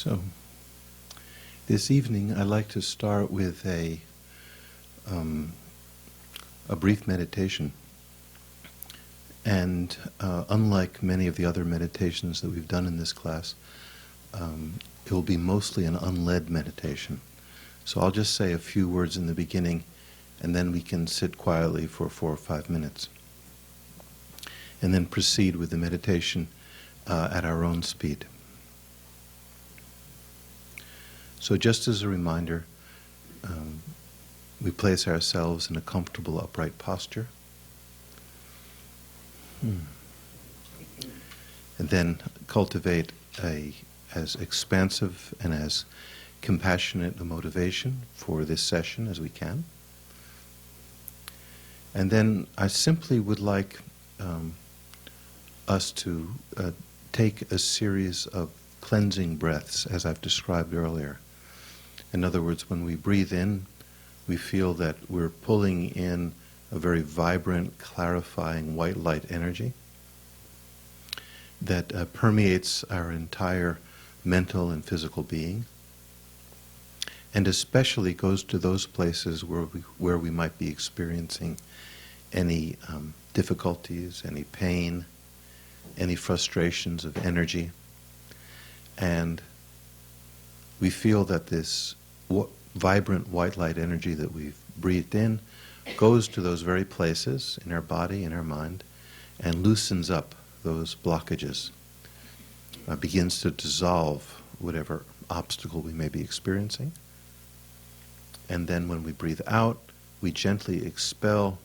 So, this evening I'd like to start with a brief meditation. And unlike many of the other meditations that we've done in this class, it will be mostly an unled meditation. So I'll just say a few words in the beginning, and then we can sit quietly for 4 or 5 minutes. And then proceed with the meditation at our own speed. So just as a reminder, we place ourselves in a comfortable upright posture. And then cultivate as expansive and as compassionate a motivation for this session as we can. And then I simply would like us to take a series of cleansing breaths, as I've described earlier. In other words, when we breathe in, we feel that we're pulling in a very vibrant, clarifying white light energy that permeates our entire mental and physical being, and especially goes to those places where we might be experiencing any difficulties, any pain, any frustrations of energy. And we feel that this vibrant white light energy that we've breathed in goes to those very places in our body, in our mind, and loosens up those blockages, begins to dissolve whatever obstacle we may be experiencing. And then when we breathe out, we gently expel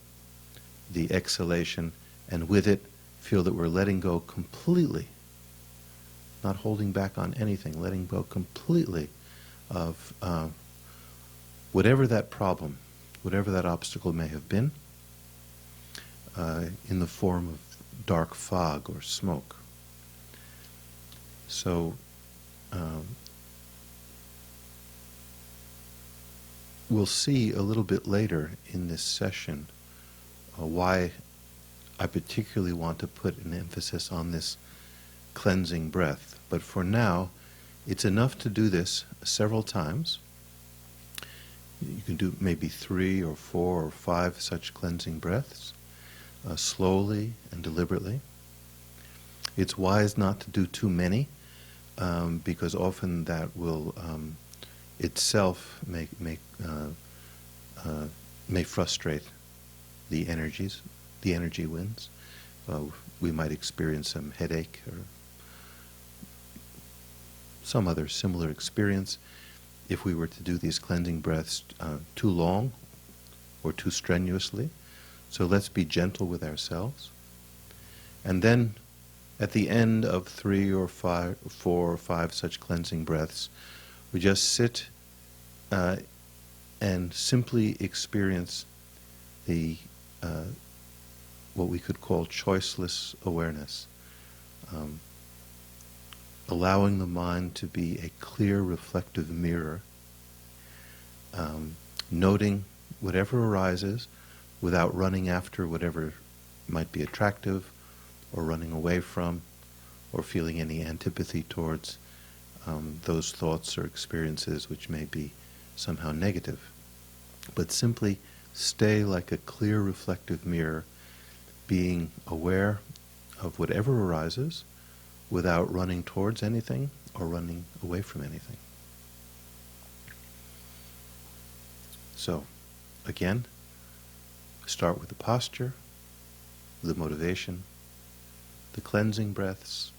the exhalation, and with it feel that we're letting go completely, not holding back on anything, letting go completely of whatever that problem, whatever that obstacle may have been, in the form of dark fog or smoke. So we'll see a little bit later in this session why I particularly want to put an emphasis on this cleansing breath. But for now, it's enough to do this several times. You can do maybe 3 or 4 or 5 such cleansing breaths, slowly and deliberately. It's wise not to do too many, because often that will itself may frustrate the energy winds. We might experience some headache or some other similar experience if we were to do these cleansing breaths too long or too strenuously. So let's be gentle with ourselves. And then at the end of 3 or 4 or 5 such cleansing breaths, we just sit and simply experience the what we could call choiceless awareness, allowing the mind to be a clear, reflective mirror, noting whatever arises without running after whatever might be attractive, or running away from, or feeling any antipathy towards those thoughts or experiences which may be somehow negative. But simply stay like a clear, reflective mirror, being aware of whatever arises without running towards anything or running away from anything. So, again, start with the posture, the motivation, the cleansing breaths,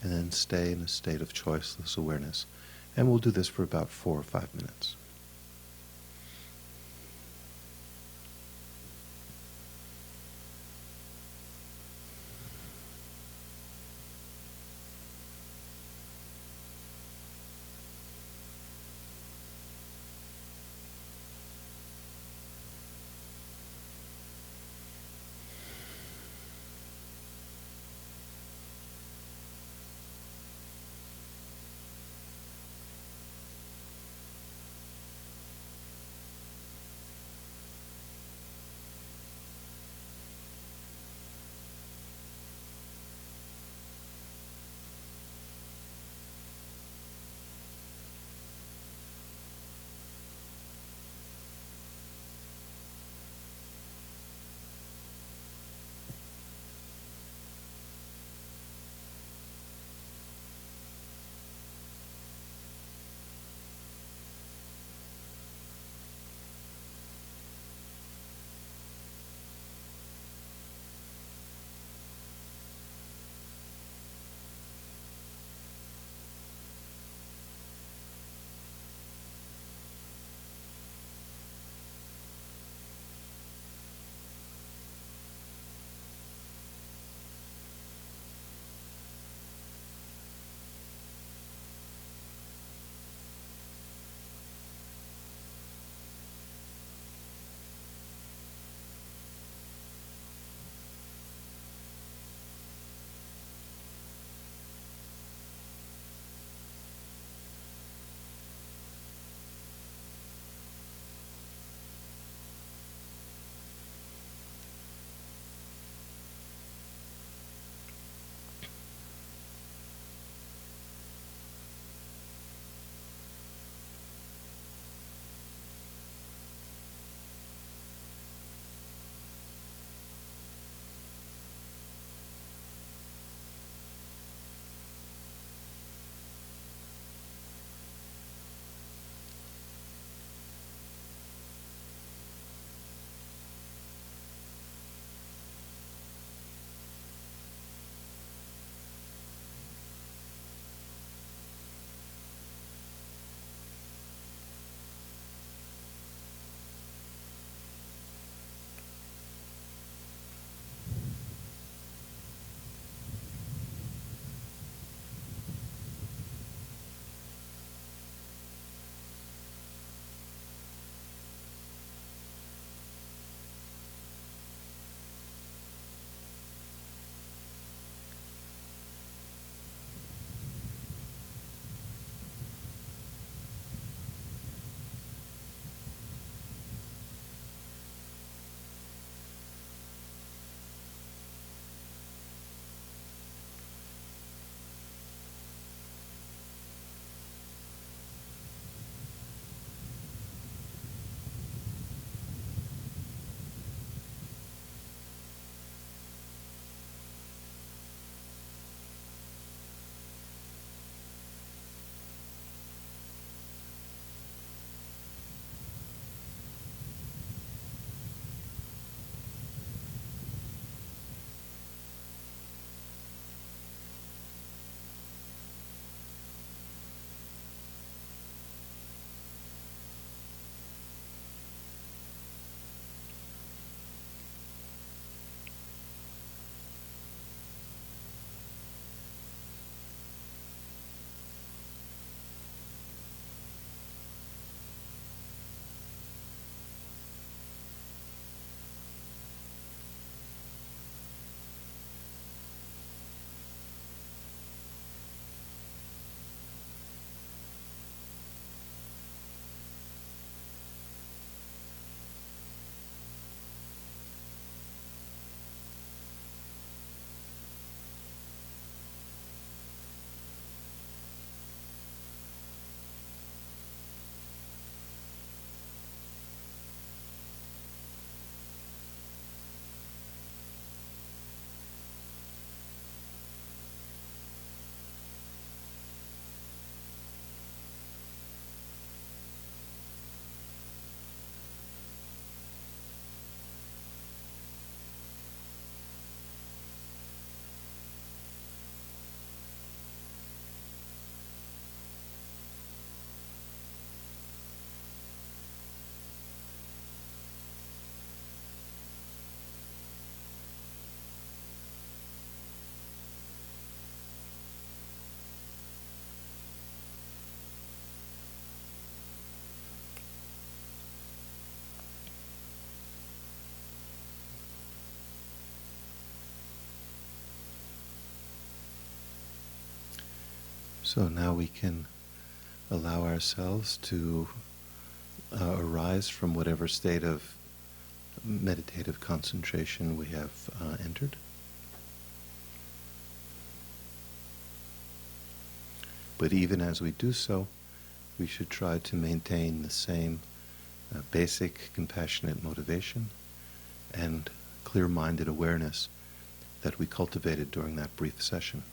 and then stay in a state of choiceless awareness. And we'll do this for about 4 or 5 minutes. So now we can allow ourselves to arise from whatever state of meditative concentration we have entered. But even as we do so, we should try to maintain the same basic compassionate motivation and clear-minded awareness that we cultivated during that brief session.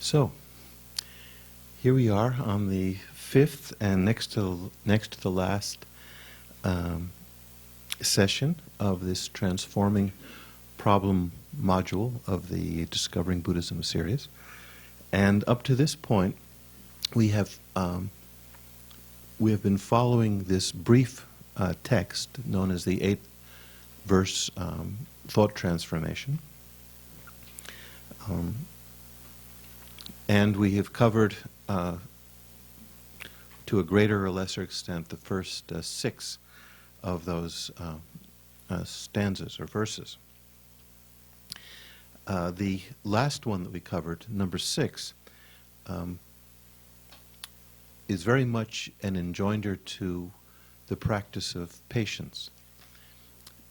So, here we are on the fifth and next to the last session of this transforming problem module of the Discovering Buddhism series. And up to this point, we have been following this brief text known as the 8-verse thought transformation. And we have covered, to a greater or lesser extent, the first 6 of those stanzas or verses. The last one that we covered, number 6, is very much an enjoinder to the practice of patience.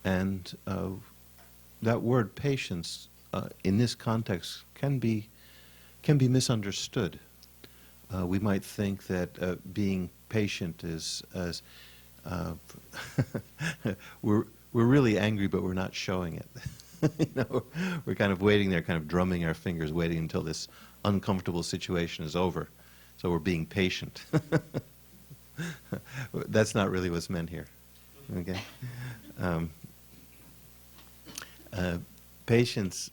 And that word patience, in this context, can be misunderstood. We might think that being patient is as we're really angry, but we're not showing it. We're kind of waiting there, kind of drumming our fingers, waiting until this uncomfortable situation is over. So we're being patient. That's not really what's meant here. Okay. Patience.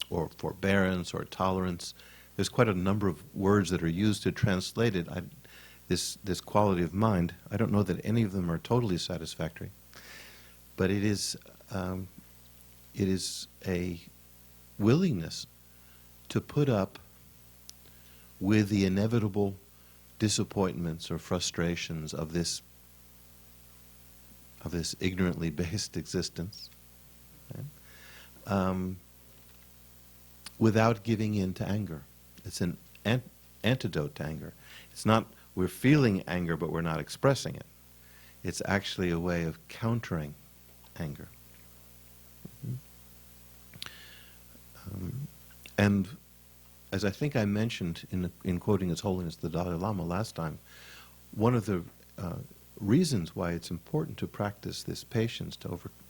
Or forbearance or tolerance. There's quite a number of words that are used to translate it. This quality of mind, I don't know that any of them are totally satisfactory, but it is a willingness to put up with the inevitable disappointments or frustrations of this ignorantly based existence. Right? Without giving in to anger. It's an antidote to anger. It's not we're feeling anger but we're not expressing it. It's actually a way of countering anger. And as I think I mentioned in quoting His Holiness the Dalai Lama last time, one of the reasons why it's important to practice this patience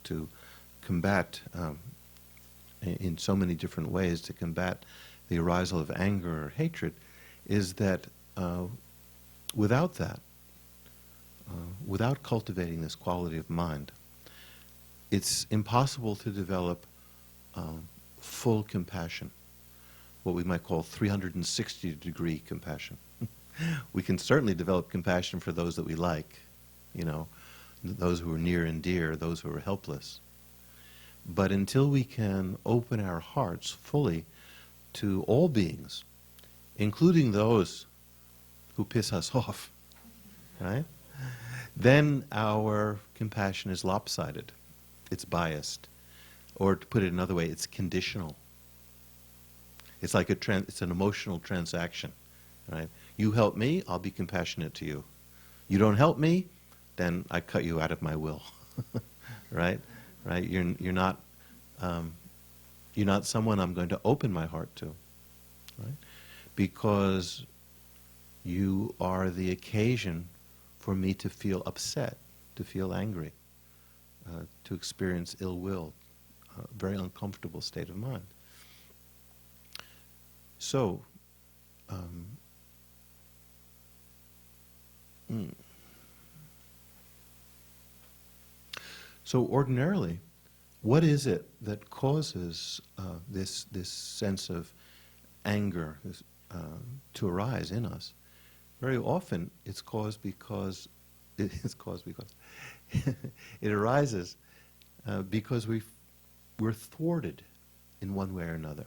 to combat in so many different ways to combat the arisal of anger or hatred is that without that, without cultivating this quality of mind, it's impossible to develop full compassion, what we might call 360-degree compassion. We can certainly develop compassion for those that we like, those who are near and dear, those who are helpless. But until we can open our hearts fully to all beings, including those who piss us off, right? Then our compassion is lopsided. It's biased. Or to put it another way, it's conditional. It's like it's an emotional transaction, right? You help me, I'll be compassionate to you. You don't help me, then I cut you out of my will, right? Right? You're not someone I'm going to open my heart to, right? Because you are the occasion for me to feel upset, to feel angry, to experience ill will, a very uncomfortable state of mind. So, So ordinarily, what is it that causes this sense of anger to arise in us? Very often, it's caused because it arises because we're thwarted in one way or another.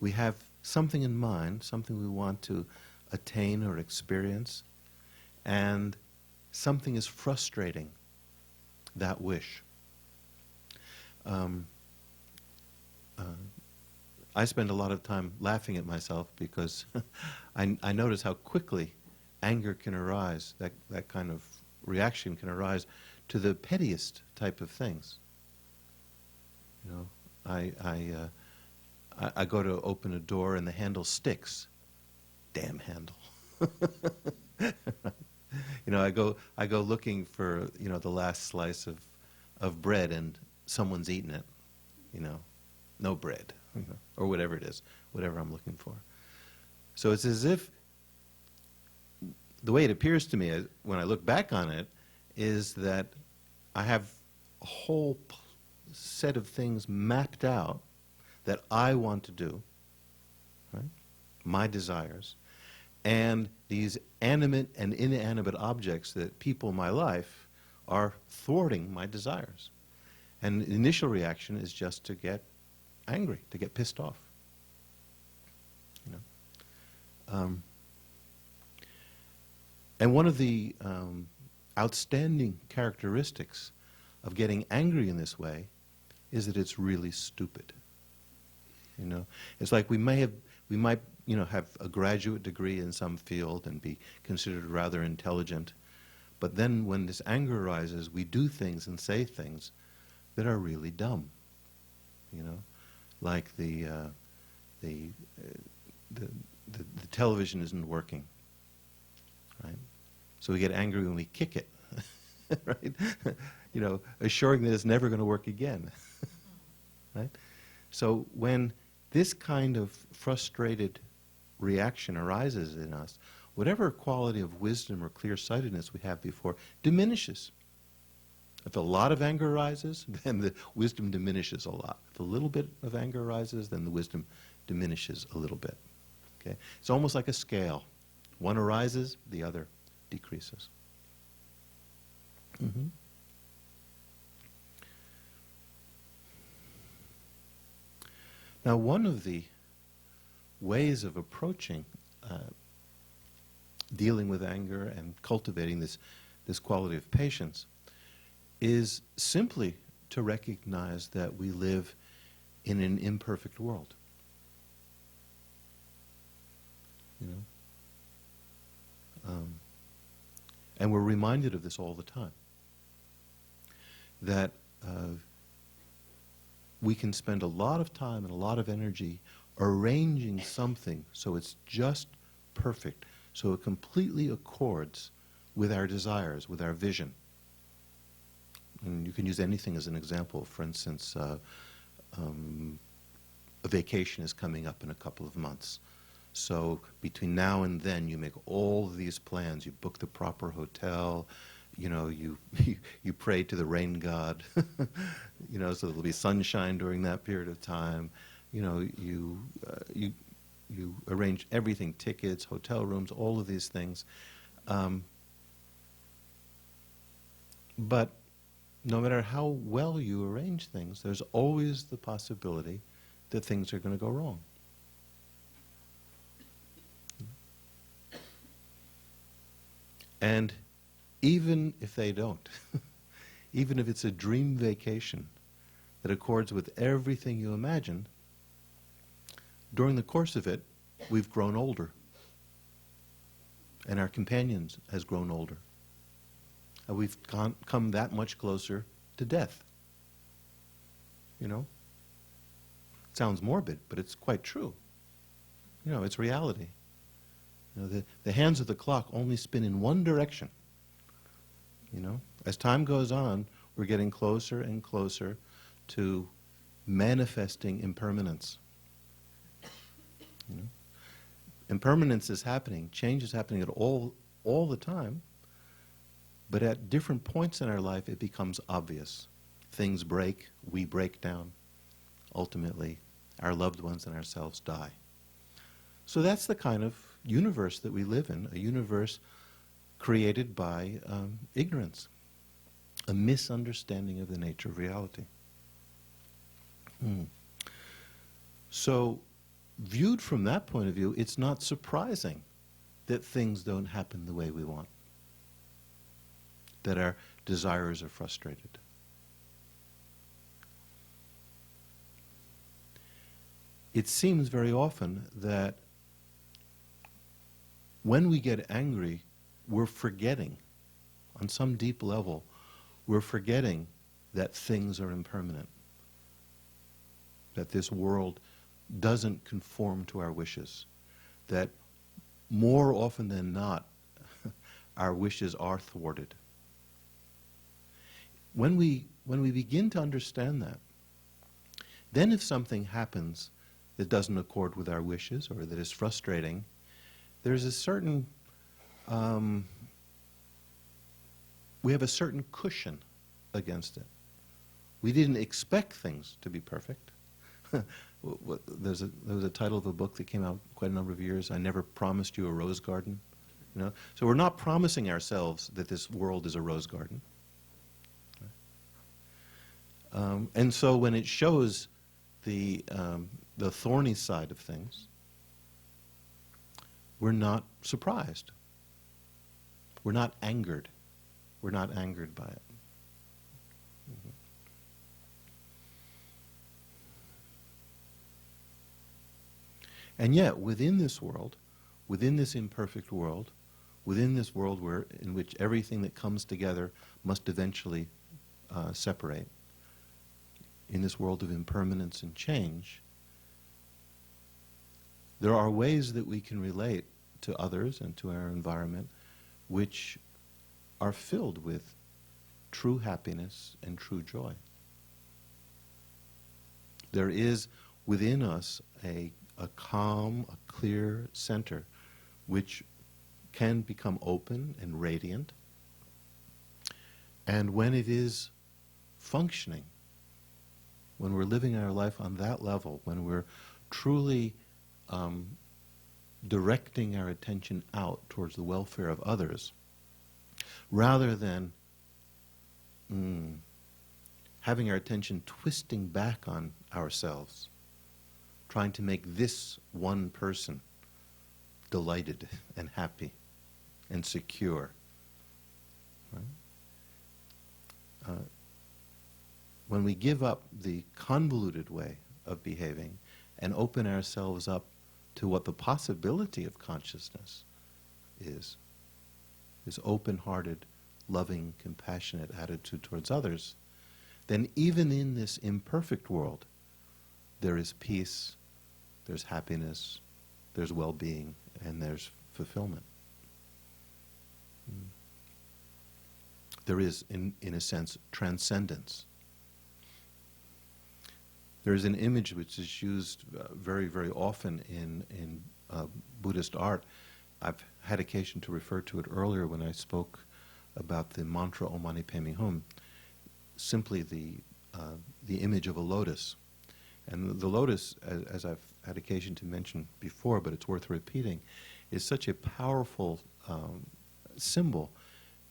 We have something in mind, something we want to attain or experience, and something is frustrating that wish. I spend a lot of time laughing at myself because I notice how quickly anger can arise, that kind of reaction can arise to the pettiest type of things. You know, I go to open a door and the handle sticks. Damn handle. You know, I go looking for, you know, the last slice of bread and someone's eaten it. You know, no bread, you know, or whatever it is, whatever I'm looking for. So it's as if the way it appears to me when I look back on it is that I have a whole set of things mapped out that I want to do, right? My desires, and these animate and inanimate objects that people in my life are thwarting my desires. And the initial reaction is just to get angry, to get pissed off. You know? And one of the outstanding characteristics of getting angry in this way is that it's really stupid. You know, it's like we might, you know, have a graduate degree in some field and be considered rather intelligent, but then when this anger arises, we do things and say things that are really dumb. You know, like the television isn't working, right? So we get angry when we kick it, right? You know, assuring that it's never going to work again, right? So when this kind of frustrated reaction arises in us, whatever quality of wisdom or clear-sightedness we have before diminishes. If a lot of anger arises, then the wisdom diminishes a lot. If a little bit of anger arises, then the wisdom diminishes a little bit. Okay? It's almost like a scale. One arises, the other decreases. Mm-hmm. Now, one of the ways of approaching dealing with anger and cultivating this quality of patience is simply to recognize that we live in an imperfect world. You know? And we're reminded of this all the time. That we can spend a lot of time and a lot of energy arranging something so it's just perfect, so it completely accords with our desires, with our vision. And you can use anything as an example. For instance, a vacation is coming up in a couple of months. So between now and then, you make all of these plans. You book the proper hotel. You know, you pray to the rain god. You know, so there'll be sunshine during that period of time. You know, you arrange everything: tickets, hotel rooms, all of these things. But no matter how well you arrange things, there's always the possibility that things are going to go wrong. And even if they don't, even if it's a dream vacation that accords with everything you imagined, during the course of it, we've grown older. And our companions has grown older. And we've come that much closer to death. You know? It sounds morbid, but it's quite true. You know, it's reality. You know, the hands of the clock only spin in one direction. You know, as time goes on, we're getting closer and closer to manifesting impermanence. You know, impermanence is happening, change is happening at all the time, but at different points in our life it becomes obvious. Things break, we break down. Ultimately, our loved ones and ourselves die. So that's the kind of universe that we live in, a universe created by ignorance, a misunderstanding of the nature of reality. So, viewed from that point of view, it's not surprising that things don't happen the way we want, that our desires are frustrated. It seems very often that when we get angry, we're forgetting, on some deep level, we're forgetting that things are impermanent, that this world doesn't conform to our wishes, that more often than not, our wishes are thwarted. When we begin to understand that, then if something happens that doesn't accord with our wishes or that is frustrating, there's a certain, we have a certain cushion against it. We didn't expect things to be perfect. There was a title of a book that came out quite a number of years, I Never Promised You a Rose Garden. You know? So we're not promising ourselves that this world is a rose garden. And so when it shows the thorny side of things, we're not surprised. We're not angered. We're not angered by it. Mm-hmm. And yet, within this world, within this imperfect world, within this world in which everything that comes together must eventually separate, in this world of impermanence and change, there are ways that we can relate to others and to our environment which are filled with true happiness and true joy. There is within us a calm, a clear center which can become open and radiant. And when it is functioning, when we're living our life on that level, when we're truly directing our attention out towards the welfare of others, rather than having our attention twisting back on ourselves, trying to make this one person delighted and happy and secure. Right? When we give up the convoluted way of behaving and open ourselves up to what the possibility of consciousness is, this open-hearted, loving, compassionate attitude towards others, then even in this imperfect world, there is peace, there's happiness, there's well-being, and there's fulfillment. There is, in a sense, transcendence. There is an image which is used very, very often in Buddhist art. I've had occasion to refer to it earlier when I spoke about the mantra Om Mani Padme Hum. Simply the image of a lotus. And the lotus, as I've had occasion to mention before, but it's worth repeating, is such a powerful symbol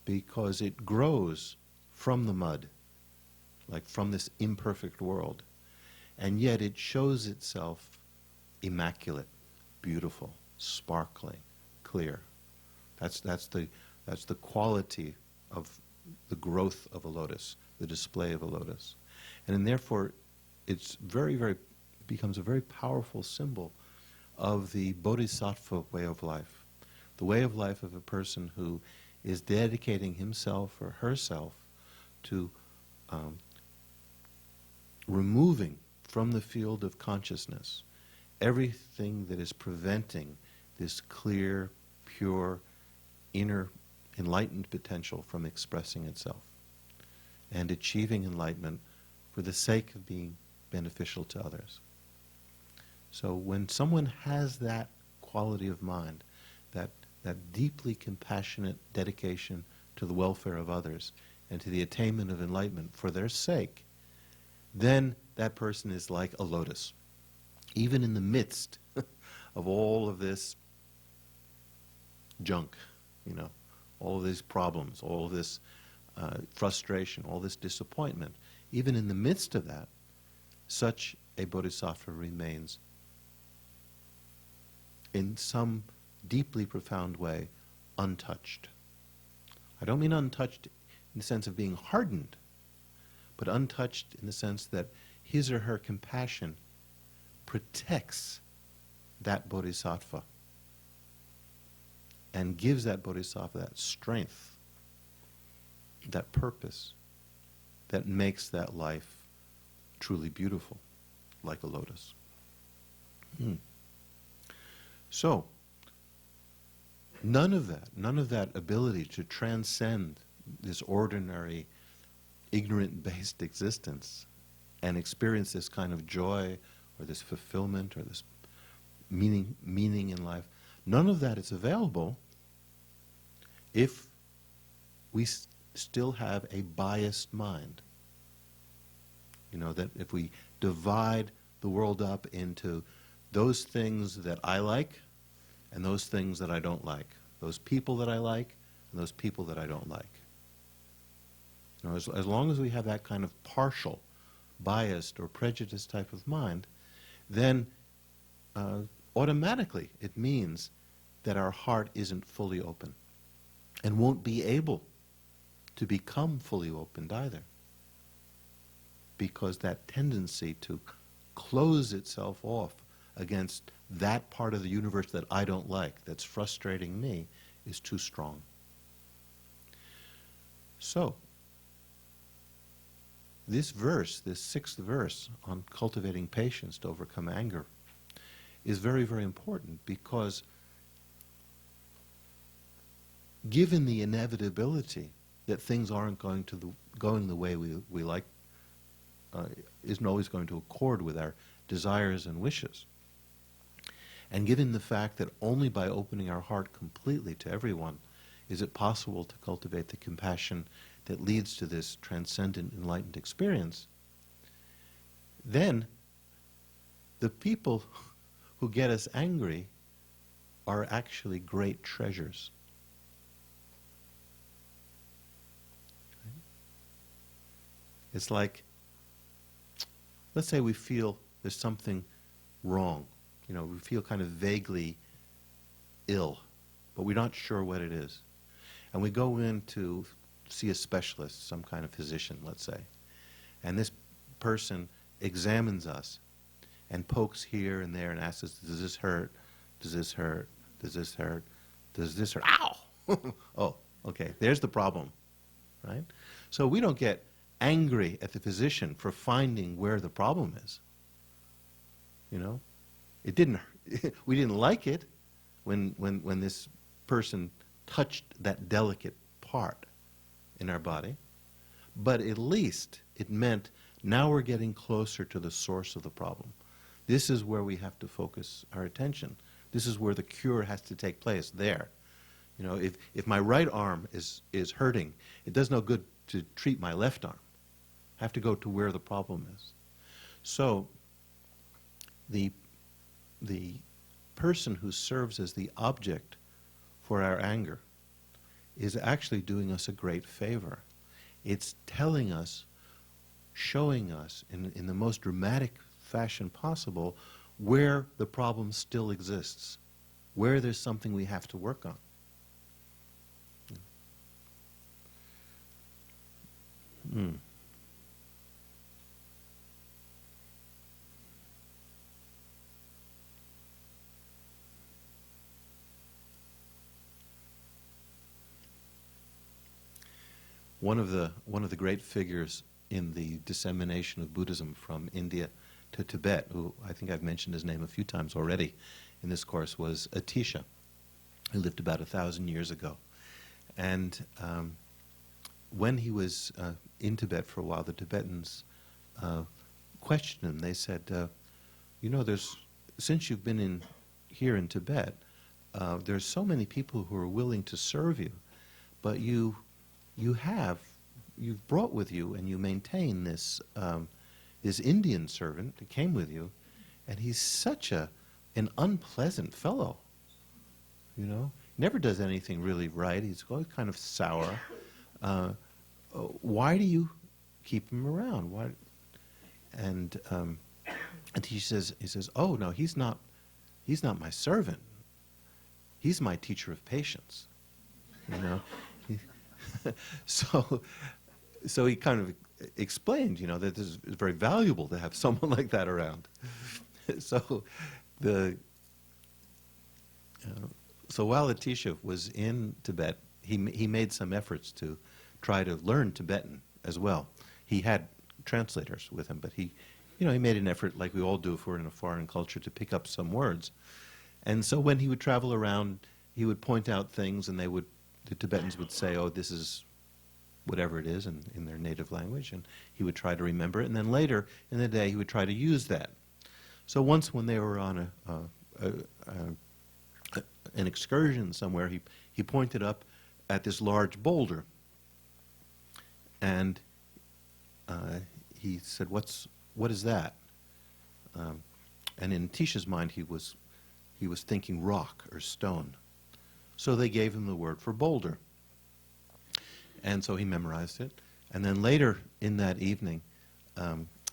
because it grows from the mud, like from this imperfect world. And yet it shows itself immaculate, beautiful, sparkling, clear. That's the quality of the growth of a lotus, the display of a lotus. And therefore it's becomes a very powerful symbol of the bodhisattva way of life. The way of life of a person who is dedicating himself or herself to removing from the field of consciousness everything that is preventing this clear, pure, inner enlightened potential from expressing itself and achieving enlightenment for the sake of being beneficial to others. So when someone has that quality of mind, that deeply compassionate dedication to the welfare of others and to the attainment of enlightenment for their sake, then that person is like a lotus. Even in the midst of all of this junk, all of these problems, all of this frustration, all this disappointment, even in the midst of that, such a bodhisattva remains in some deeply profound way, untouched. I don't mean untouched in the sense of being hardened, but untouched in the sense that his or her compassion protects that bodhisattva and gives that bodhisattva that strength, that purpose, that makes that life truly beautiful, like a lotus. So, none of that ability to transcend this ordinary, ignorant-based existence and experience this kind of joy or this fulfillment or this meaning in life, none of that is available if we still have a biased mind. You know, that if we divide the world up into those things that I like and those things that I don't like, those people that I like and those people that I don't like. You know, as long as we have that kind of partial, biased or prejudiced type of mind, then automatically it means that our heart isn't fully open and won't be able to become fully opened either. Because that tendency to close itself off against that part of the universe that I don't like, that's frustrating me, is too strong. So, this verse, this 6th verse on cultivating patience to overcome anger, is very, very important because given the inevitability that things aren't going the way we like, isn't always going to accord with our desires and wishes, and given the fact that only by opening our heart completely to everyone is it possible to cultivate the compassion that leads to this transcendent, enlightened experience, then the people who get us angry are actually great treasures. It's like, let's say we feel there's something wrong. You know, we feel kind of vaguely ill, but we're not sure what it is. And we go in to see a specialist, some kind of physician, let's say. And this person examines us and pokes here and there and asks us, does this hurt? Does this hurt? Does this hurt? Does this hurt? Ow! Oh, okay, there's the problem, right? So we don't get angry at the physician for finding where the problem is. You know? We didn't like it when this person touched that delicate part in our body, but at least it meant now we're getting closer to the source of the problem. This is where we have to focus our attention. This is where the cure has to take place, there. You know, if my right arm is hurting, it does no good to treat my left arm. I have to go to where the problem is. So the person who serves as the object for our anger is actually doing us a great favor. It's telling us, showing us in the most dramatic fashion possible where the problem still exists, where there's something we have to work on. One of the great figures in the dissemination of Buddhism from India to Tibet, who I think I've mentioned his name a few times already in this course, was Atisha, who lived about 1,000 years ago. And when he was in Tibet for a while, the Tibetans questioned him. They said, you know, since you've been here in Tibet, there's so many people who are willing to serve you, but you've brought with you and you maintain this Indian servant that came with you, and he's such an unpleasant fellow. You know, never does anything really right. He's always kind of sour. Why do you keep him around? Why? And he says, oh no, he's not my servant. he's my teacher of patience, you know. so, so he kind of explained, you know, that this is very valuable to have someone like that around. so, the so while Atisha was in Tibet, he made some efforts to try to learn Tibetan as well. He had translators with him, but he made an effort, like we all do if we're in a foreign culture, to pick up some words. And so when he would travel around, he would point out things, and the Tibetans would say, "Oh, this is whatever it is," in their native language, and he would try to remember it. And then later in the day, he would try to use that. So once, when they were on an excursion somewhere, he pointed up at this large boulder, and he said, "What is that?" And in Tisha's mind, he was thinking rock or stone. So they gave him the word for boulder. And so he memorized it. And then later in that evening,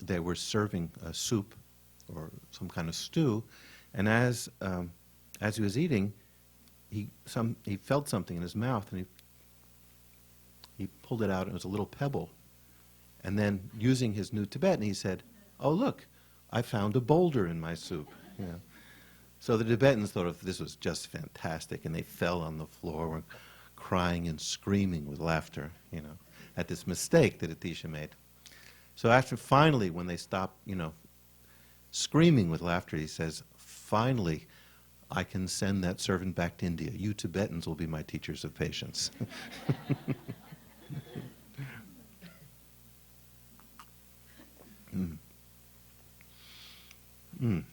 they were serving a soup or some kind of stew. And as he was eating, he felt something in his mouth, and he pulled it out, and it was a little pebble. And then, using his new Tibetan, he said, "Oh, look, I found a boulder in my soup." You know. So the Tibetans thought this was just fantastic, and they fell on the floor, were crying and screaming with laughter, at this mistake that Atisha made. So after finally, when they stopped, screaming with laughter, he says, "Finally, I can send that servant back to India. You Tibetans will be my teachers of patience." mm. Mm.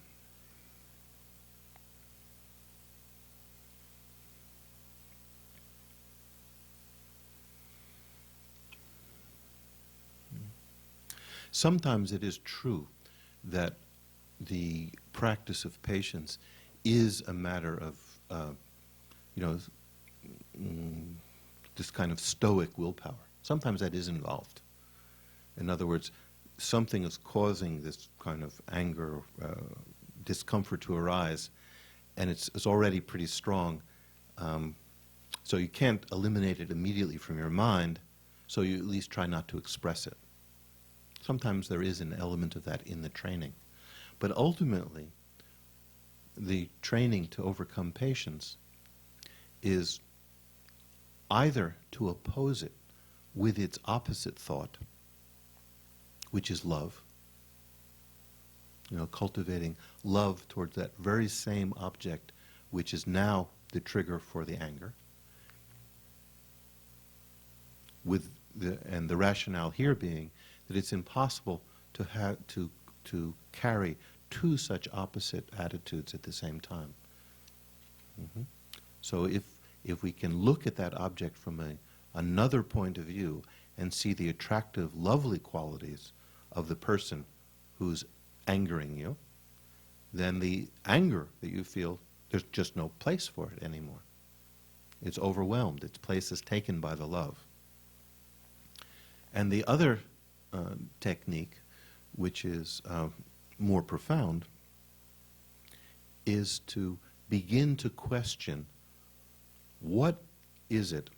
Sometimes it is true that the practice of patience is a matter of, this kind of stoic willpower. Sometimes that is involved. In other words, something is causing this kind of anger, discomfort to arise, and it's already pretty strong. So you can't eliminate it immediately from your mind, so you at least try not to express it. Sometimes there is an element of that in the training. But ultimately, the training to overcome patience is either to oppose it with its opposite thought, which is love, cultivating love towards that very same object which is now the trigger for the anger, and the rationale here being that it's impossible to carry two such opposite attitudes at the same time. Mm-hmm. So if we can look at that object from another point of view and see the attractive, lovely qualities of the person who's angering you, then the anger that you feel, there's just no place for it anymore. It's overwhelmed. Its place is taken by the love. And the other technique, which is more profound, is to begin to question what is it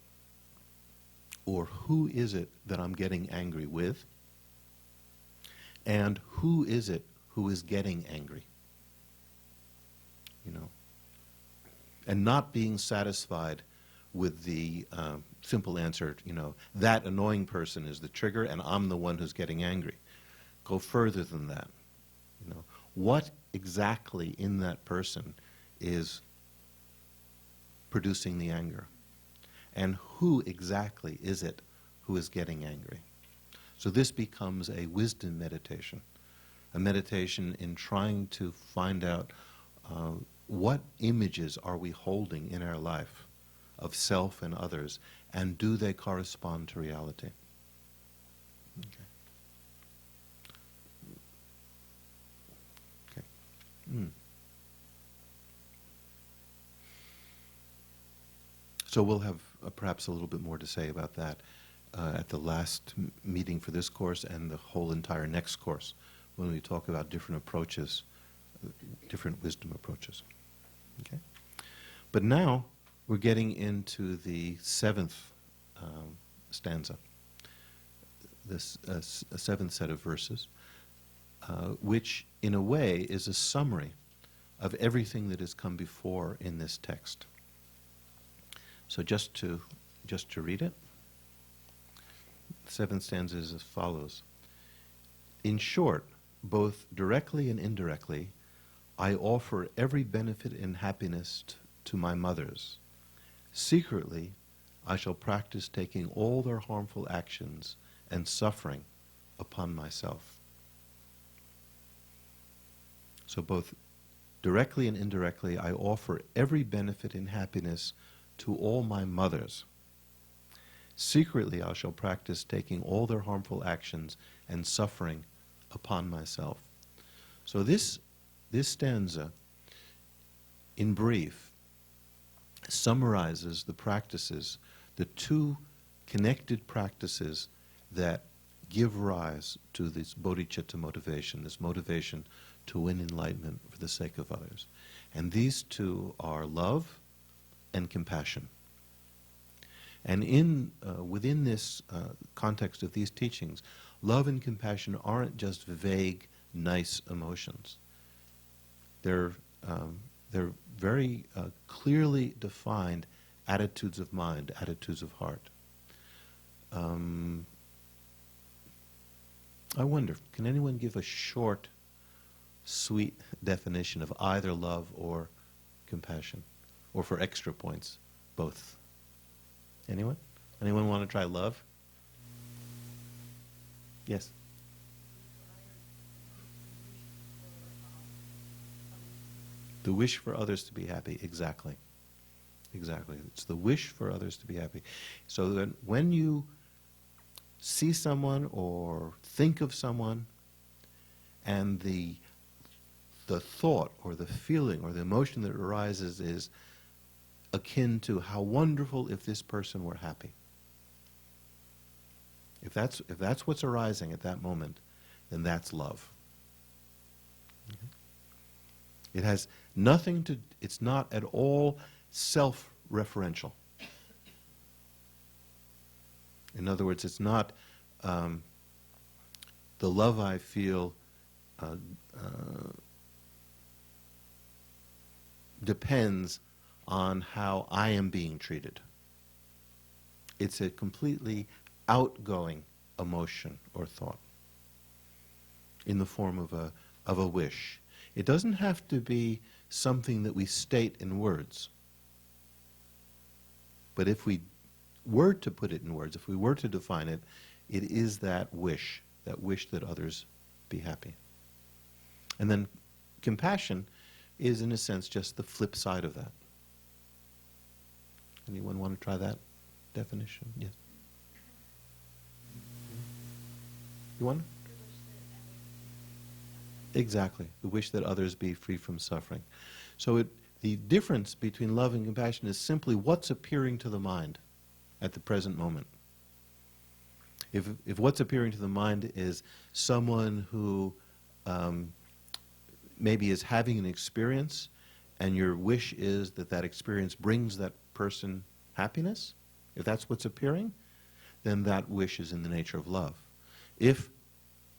or who is it that I'm getting angry with, and who is it who is getting angry. And not being satisfied with the simple answer, that annoying person is the trigger and I'm the one who's getting angry. Go further than that. What exactly in that person is producing the anger? And who exactly is it who is getting angry? So this becomes a wisdom meditation, a meditation in trying to find out what images are we holding in our life of self and others, and do they correspond to reality? Okay. So we'll have perhaps a little bit more to say about that at the last meeting for this course and the whole entire next course, when we talk about different approaches, different wisdom approaches. Okay? But now we're getting into the seventh stanza, this seventh set of verses, which in a way is a summary of everything that has come before in this text. So just to read it, the seventh stanza is as follows. In short, both directly and indirectly, I offer every benefit and happiness to my mothers. Secretly, I shall practice taking all their harmful actions and suffering upon myself. So both directly and indirectly, I offer every benefit and happiness to all my mothers. Secretly, I shall practice taking all their harmful actions and suffering upon myself. So this stanza, in brief, summarizes the practices, the two connected practices that give rise to this bodhicitta motivation, this motivation to win enlightenment for the sake of others. And these two are love and compassion. And within this context of these teachings, love and compassion aren't just vague, nice emotions. They're very clearly defined attitudes of mind, attitudes of heart. I wonder, can anyone give a short, sweet definition of either love or compassion? Or for extra points, both? Anyone? Anyone want to try love? Yes? The wish for others to be happy, exactly. Exactly. It's the wish for others to be happy. So that when you see someone or think of someone, and the thought or the feeling or the emotion that arises is akin to how wonderful if this person were happy. If that's what's arising at that moment, then that's love. Okay? It has nothing to, it's not at all self-referential. In other words, it's not the love I feel depends on how I am being treated. It's a completely outgoing emotion or thought in the form of a wish. It doesn't have to be something that we state in words. But if we were to put it in words, if we were to define it, it is that wish that others be happy. And then compassion is, in a sense, just the flip side of that. Anyone want to try that definition? Yes. You want? Exactly. The wish that others be free from suffering. So the difference between love and compassion is simply what's appearing to the mind at the present moment. If what's appearing to the mind is someone who maybe is having an experience, and your wish is that experience brings that person happiness, if that's what's appearing, then that wish is in the nature of love. If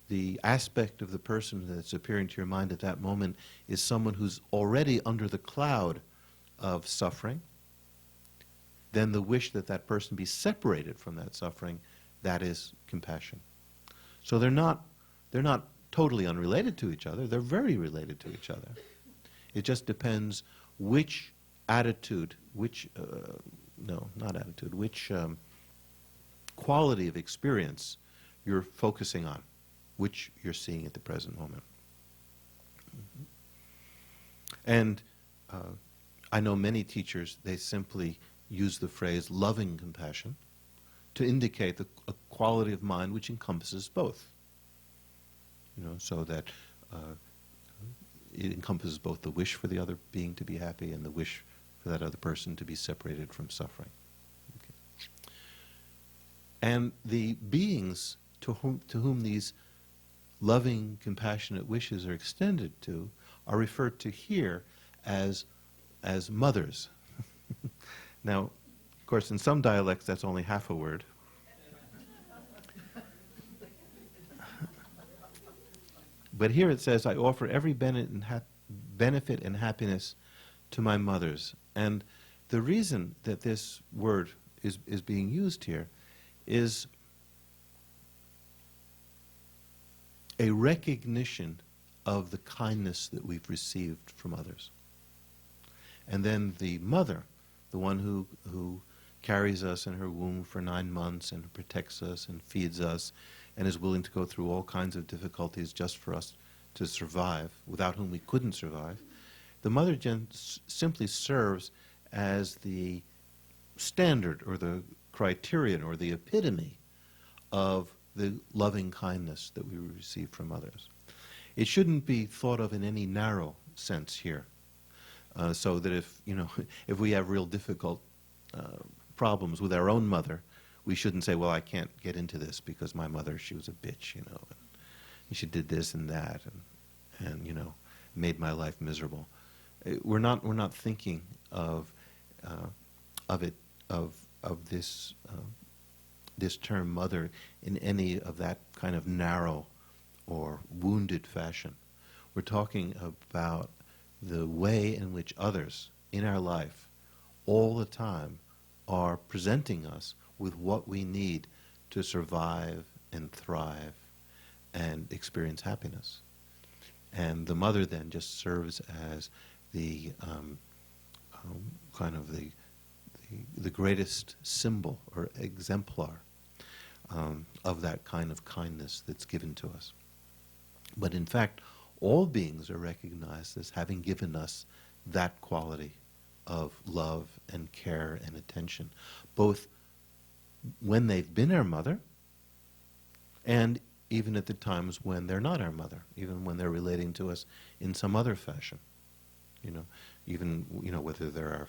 the aspect of the person that's appearing to your mind at that moment is someone who's already under the cloud of suffering, then the wish that person be separated from that suffering, that is compassion. So they're not totally unrelated to each other. They're very related to each other. It just depends which attitude, which quality of experience you're focusing on, which you're seeing at the present moment. Mm-hmm. And I know many teachers, they simply use the phrase loving compassion to indicate a quality of mind which encompasses both. So that it encompasses both the wish for the other being to be happy and the wish for that other person to be separated from suffering. Okay. And the beings to whom these loving, compassionate wishes are extended to are referred to here as mothers. Now, of course, in some dialects that's only half a word. But here it says, I offer every benefit and happiness to my mothers. And the reason that this word is being used here is a recognition of the kindness that we've received from others. And then the mother, the one who carries us in her womb for 9 months and protects us and feeds us and is willing to go through all kinds of difficulties just for us to survive, without whom we couldn't survive, the mother simply serves as the standard or the criterion or the epitome of the loving kindness that we receive from others. It shouldn't be thought of in any narrow sense here, so that if we have real difficult problems with our own mother, we shouldn't say, well, I can't get into this because my mother, she was a bitch, and she did this and that, and made my life miserable. We're not thinking of this term mother in any of that kind of narrow or wounded fashion. We're talking about the way in which others in our life all the time are presenting us with what we need to survive and thrive and experience happiness. And the mother then just serves as the kind of the greatest symbol or exemplar of that kind of kindness that's given to us. But in fact, all beings are recognized as having given us that quality of love and care and attention, both when they've been our mother and even at the times when they're not our mother, even when they're relating to us in some other fashion. Even whether they're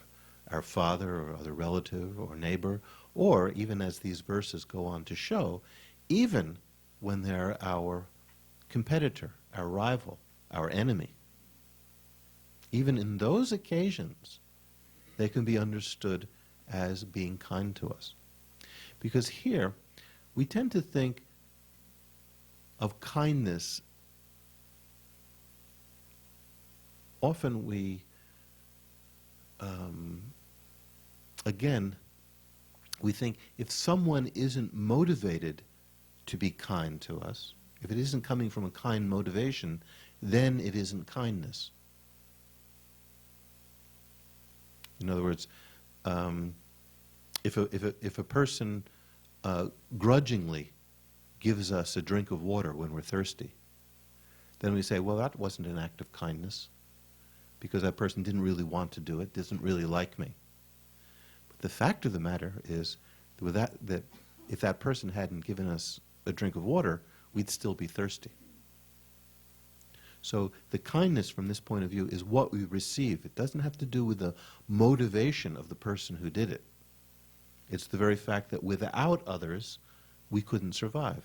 our father or other relative or neighbor, or even as these verses go on to show, even when they're our competitor, our rival, our enemy. Even in those occasions, they can be understood as being kind to us. Because here, we tend to think of kindness. Often we, we think if someone isn't motivated to be kind to us, if it isn't coming from a kind motivation, then it isn't kindness. In other words, if a person grudgingly gives us a drink of water when we're thirsty, then we say, well, that wasn't an act of kindness, because that person didn't really want to do it, doesn't really like me. But the fact of the matter is that if that person hadn't given us a drink of water, we'd still be thirsty. So the kindness from this point of view is what we receive. It doesn't have to do with the motivation of the person who did it. It's the very fact that without others, we couldn't survive.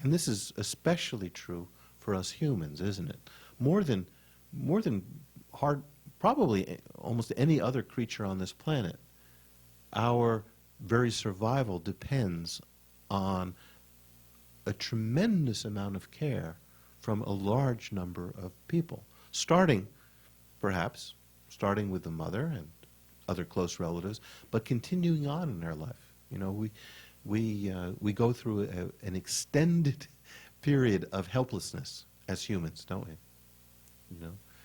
And this is especially true for us humans, isn't it? More than probably almost any other creature on this planet, our very survival depends on a tremendous amount of care from a large number of people, starting with the mother and other close relatives, but continuing on in our life. We go through an extended period of helplessness as humans, don't we?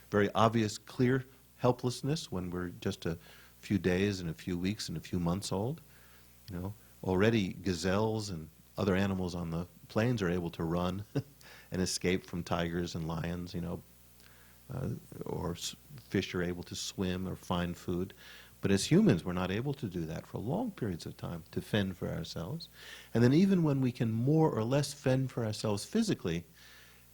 Very obvious, clear helplessness when we're just a few days and a few weeks and a few months old. Already gazelles and other animals on the plains are able to run and escape from tigers and lions, or fish are able to swim or find food. But as humans, we're not able to do that for long periods of time, to fend for ourselves. And then even when we can more or less fend for ourselves physically,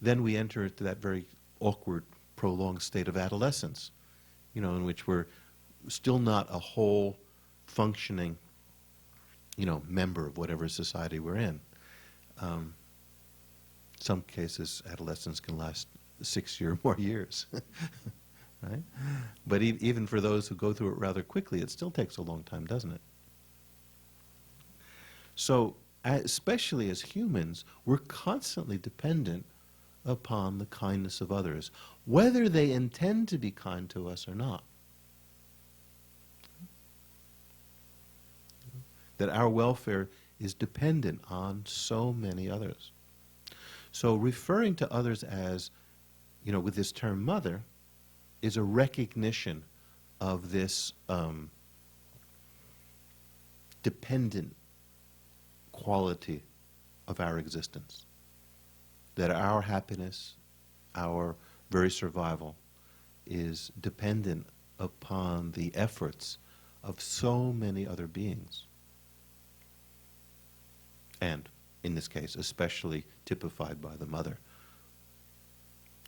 then we enter into that very awkward, prolonged state of adolescence, in which we're still not a whole functioning, member of whatever society we're in. Some cases, adolescence can last 6 or more years. right? But even for those who go through it rather quickly, it still takes a long time, doesn't it? So, especially as humans, we're constantly dependent upon the kindness of others, whether they intend to be kind to us or not. That our welfare is dependent on so many others. So referring to others as, with this term mother, is a recognition of this dependent quality of our existence. That our happiness, our very survival, is dependent upon the efforts of so many other beings. And, in this case, especially typified by the mother,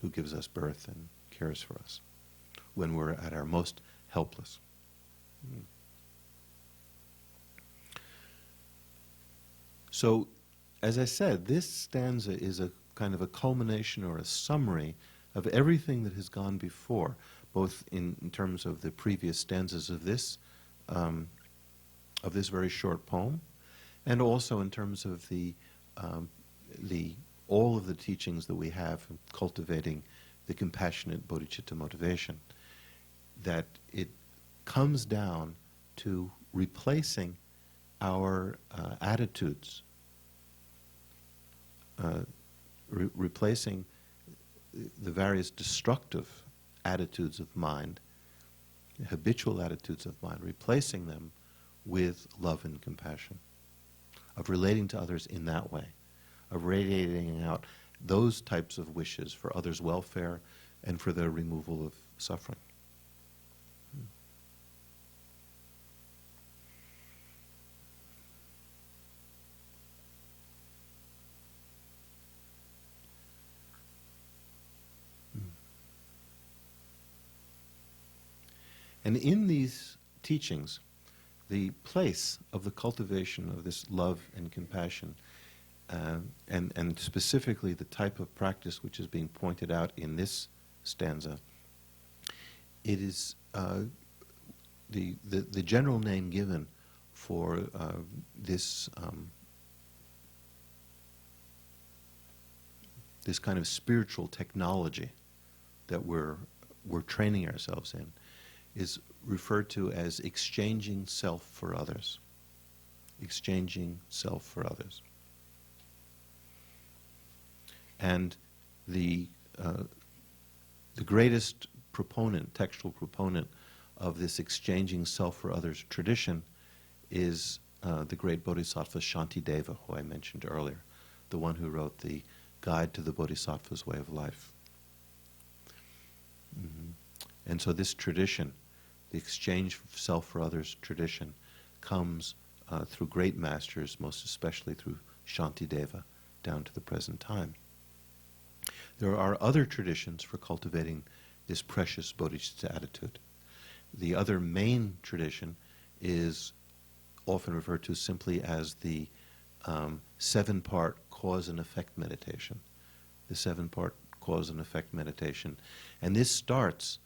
who gives us birth and cares for us when we're at our most helpless. So, as I said, this stanza is a kind of a culmination or a summary of everything that has gone before, both in terms of the previous stanzas of this very short poem, and also in terms of all of the teachings that we have in cultivating the compassionate bodhicitta motivation, that it comes down to replacing our attitudes, replacing the various destructive attitudes of mind, habitual attitudes of mind, replacing them with love and compassion, of relating to others in that way, of radiating out those types of wishes for others' welfare and for the removal of suffering. And in these teachings, the place of the cultivation of this love and compassion, and specifically the type of practice which is being pointed out in this stanza, it is the general name given for this this kind of spiritual technology that we're training ourselves in, is referred to as exchanging self for others. Exchanging self for others. And the greatest proponent, textual proponent of this exchanging self for others tradition is the great Bodhisattva Shantideva, who I mentioned earlier, the one who wrote the Guide to the Bodhisattva's Way of Life. Mm-hmm. And so this tradition, the exchange of self for others tradition, comes through great masters, most especially through Shantideva, down to the present time. There are other traditions for cultivating this precious bodhicitta attitude. The other main tradition is often referred to simply as the 7-part cause and effect meditation. The 7-part cause and effect meditation. And this starts,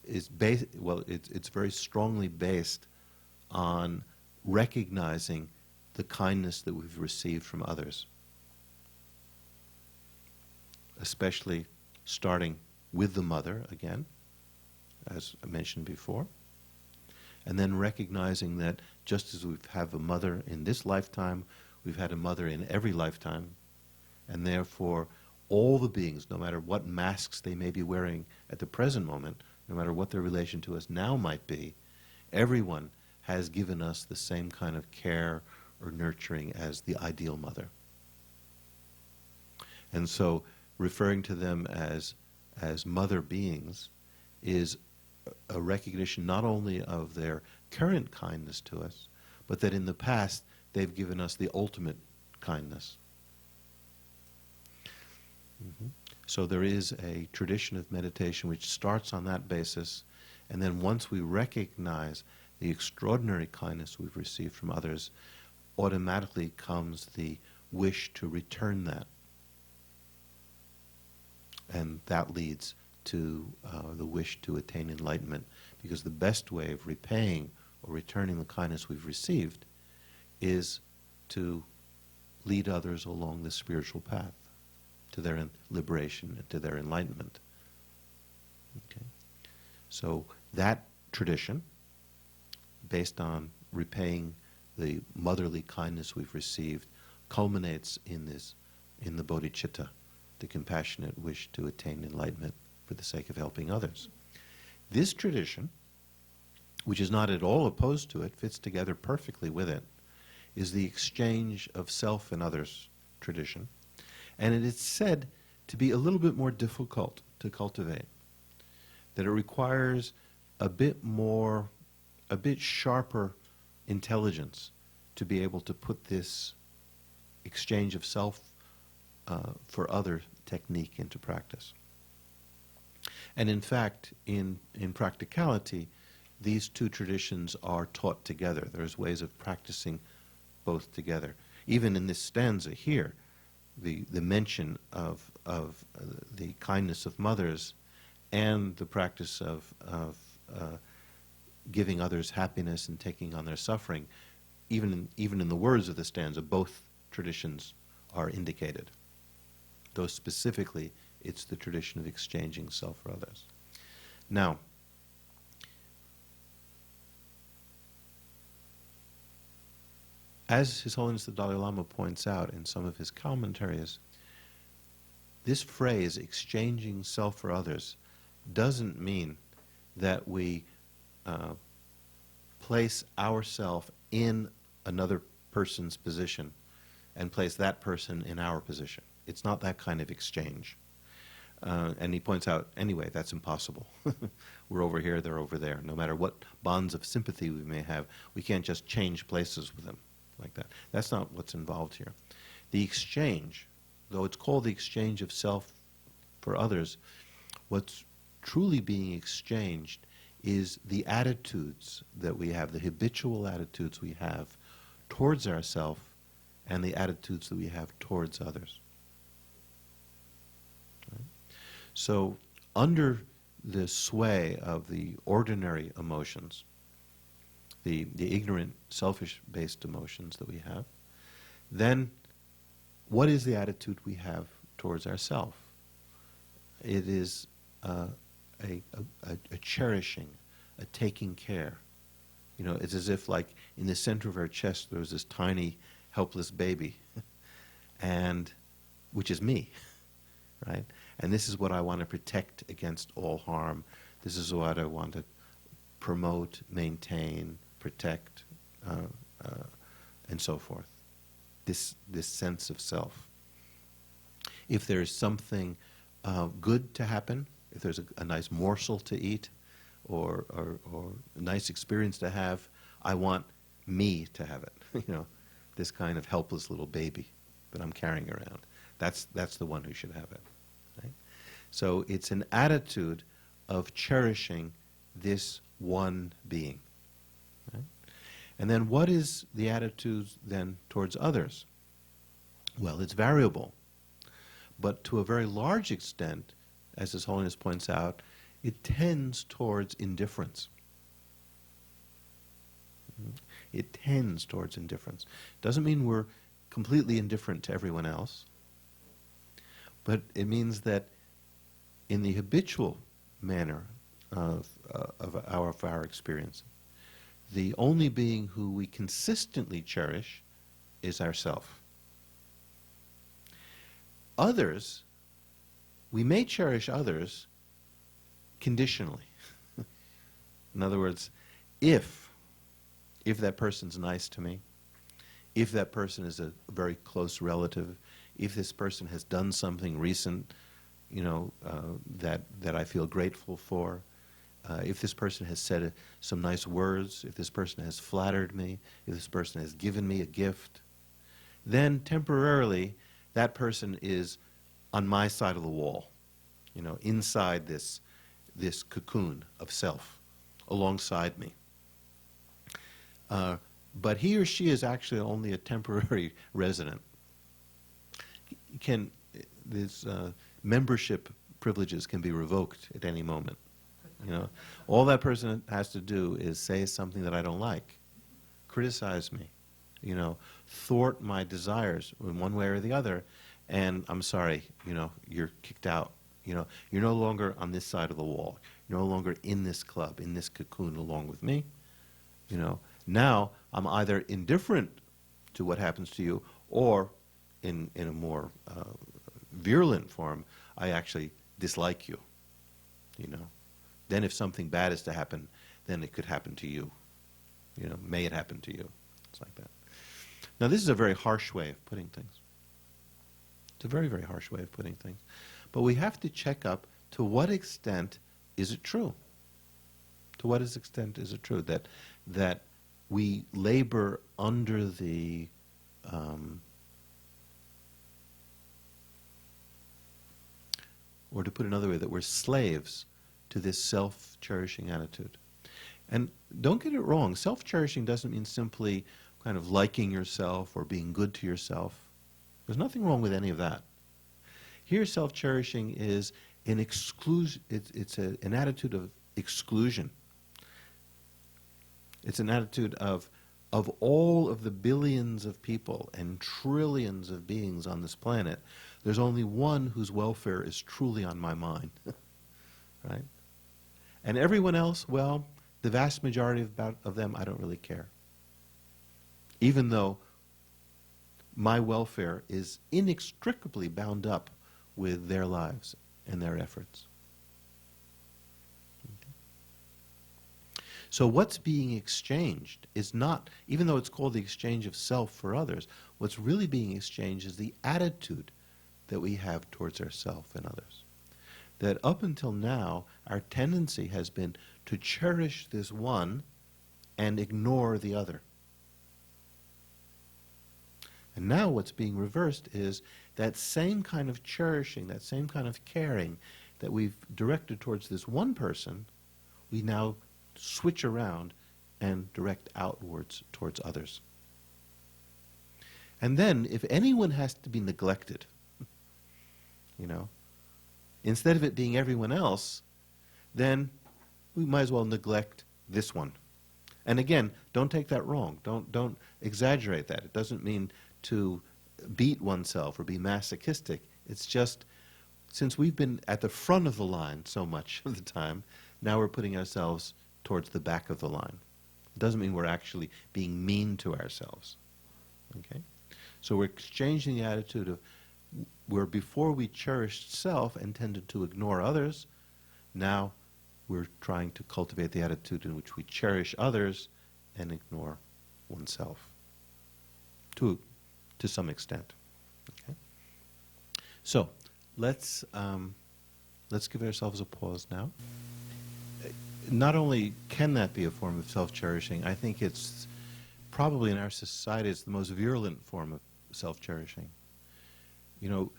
it's very strongly based on recognizing the kindness that we've received from others, especially starting with the mother again, as I mentioned before, and then recognizing that just as we've had a mother in this lifetime, we've had a mother in every lifetime, and therefore all the beings, no matter what masks they may be wearing at the present moment, no matter what their relation to us now might be, everyone has given us the same kind of care or nurturing as the ideal mother. And so referring to them as mother beings is a recognition not only of their current kindness to us, but that in the past they've given us the ultimate kindness. Mm-hmm. So there is a tradition of meditation which starts on that basis, and then once we recognize the extraordinary kindness we've received from others, automatically comes the wish to return that. And that leads to the wish to attain enlightenment, because the best way of repaying or returning the kindness we've received is to lead others along the spiritual path to their liberation and to their enlightenment. Okay? So that tradition, based on repaying the motherly kindness we've received, culminates in the bodhicitta, the compassionate wish to attain enlightenment for the sake of helping others. This tradition, which is not at all opposed to it, fits together perfectly with it, is the exchange of self and others tradition. And it is said to be a little bit more difficult to cultivate, that it requires a bit sharper intelligence to be able to put this exchange of self for other technique into practice. And in fact, in practicality, these two traditions are taught together. There's ways of practicing both together. Even in this stanza here, the mention of the kindness of mothers and the practice of giving others happiness and taking on their suffering, even in the words of the stanza, both traditions are indicated. Though specifically, it's the tradition of exchanging self for others. Now, as His Holiness the Dalai Lama points out in some of his commentaries, this phrase, exchanging self for others, doesn't mean that we place ourselves in another person's position and place that person in our position. It's not that kind of exchange. And he points out, anyway, that's impossible. We're over here, they're over there. No matter what bonds of sympathy we may have, we can't just change places with them like that. That's not what's involved here. The exchange, though it's called the exchange of self for others, what's truly being exchanged is the attitudes that we have, the habitual attitudes we have towards ourselves and the attitudes that we have towards others. Right? So, under the sway of the ordinary emotions, the ignorant, selfish-based emotions that we have, then what is the attitude we have towards ourselves? It is a cherishing, a taking care. You know, it's as if, like, in the center of our chest there was this tiny, helpless baby, and which is me, right? And this is what I want to protect against all harm. This is what I want to promote, maintain, protect, and so forth. This sense of self. If there is something good to happen, if there's a nice morsel to eat, or a nice experience to have, I want me to have it. You know, this kind of helpless little baby that I'm carrying around. That's the one who should have it. Right? So it's an attitude of cherishing this one being. Right? And then what is the attitude then towards others? Well, it's variable. But to a very large extent, as His Holiness points out, it tends towards indifference. It tends towards indifference. Doesn't mean we're completely indifferent to everyone else, but it means that in the habitual manner of our experience, the only being who we consistently cherish is ourself. Others, we may cherish others conditionally. In other words, if that person's nice to me, if that person is a very close relative, if this person has done something recent, you know, that I feel grateful for, if this person has said some nice words, if this person has flattered me, if this person has given me a gift, then temporarily that person is on my side of the wall, you know, inside this cocoon of self, aliside me. But he or she is actually only a temporary resident. This membership privileges can be revoked at any moment. You know, all that person has to do is say something that I don't like, criticize me, you know, thwart my desires in one way or the other, and I'm sorry, you know, you're kicked out. You know, you're no longer on this side of the wall. You're no longer in this club, in this cocoon along with me. You know, now I'm either indifferent to what happens to you, or in a more virulent form, I actually dislike you. You know, then if something bad is to happen, then it could happen to you. You know, may it happen to you. It's like that. Now, this is a very harsh way of putting things. It's a very, very harsh way of putting things. But we have to check up to what extent is it true? To what extent is it true that we labor under the or to put it another way, that we're slaves to this self-cherishing attitude. And don't get it wrong, self-cherishing doesn't mean simply kind of liking yourself or being good to yourself. There's nothing wrong with any of that. Here, self-cherishing is an exclusion. It's an attitude of exclusion. It's an attitude of all of the billions of people and trillions of beings on this planet, there's only one whose welfare is truly on my mind, right? And everyone else, well, the vast majority of them, I don't really care. Even though my welfare is inextricably bound up with their lives and their efforts. Okay. So what's being exchanged is not, even though it's called the exchange of self for others, what's really being exchanged is the attitude that we have towards ourselves and others. That up until now, our tendency has been to cherish this one and ignore the other. And now what's being reversed is that same kind of cherishing, that same kind of caring that we've directed towards this one person, we now switch around and direct outwards towards others. And then, if anyone has to be neglected, you know, instead of it being everyone else, then we might as well neglect this one. And again, don't take that wrong. Don't exaggerate that. It doesn't mean to beat oneself or be masochistic. It's just, since we've been at the front of the line so much of the time, now we're putting ourselves towards the back of the line. It doesn't mean we're actually being mean to ourselves. Okay? So we're exchanging the attitude of where before we cherished self and tended to ignore others, now we're trying to cultivate the attitude in which we cherish others and ignore oneself to some extent. Okay? So let's give ourselves a pause now. Not only can that be a form of self-cherishing, I think it's probably in our society it's the most virulent form of self-cherishing. You know,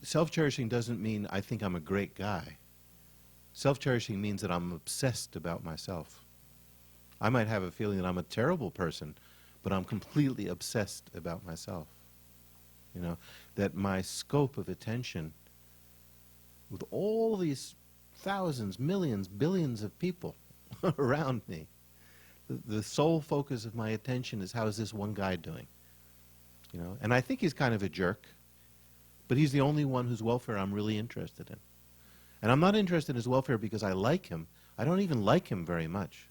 self-cherishing doesn't mean I think I'm a great guy. Self-cherishing means that I'm obsessed about myself. I might have a feeling that I'm a terrible person, but I'm completely obsessed about myself. You know, that my scope of attention, with all these thousands, millions, billions of people around me, the sole focus of my attention is how is this one guy doing? You know, and I think he's kind of a jerk, but he's the only one whose welfare I'm really interested in. And I'm not interested in his welfare because I like him. I don't even like him very much.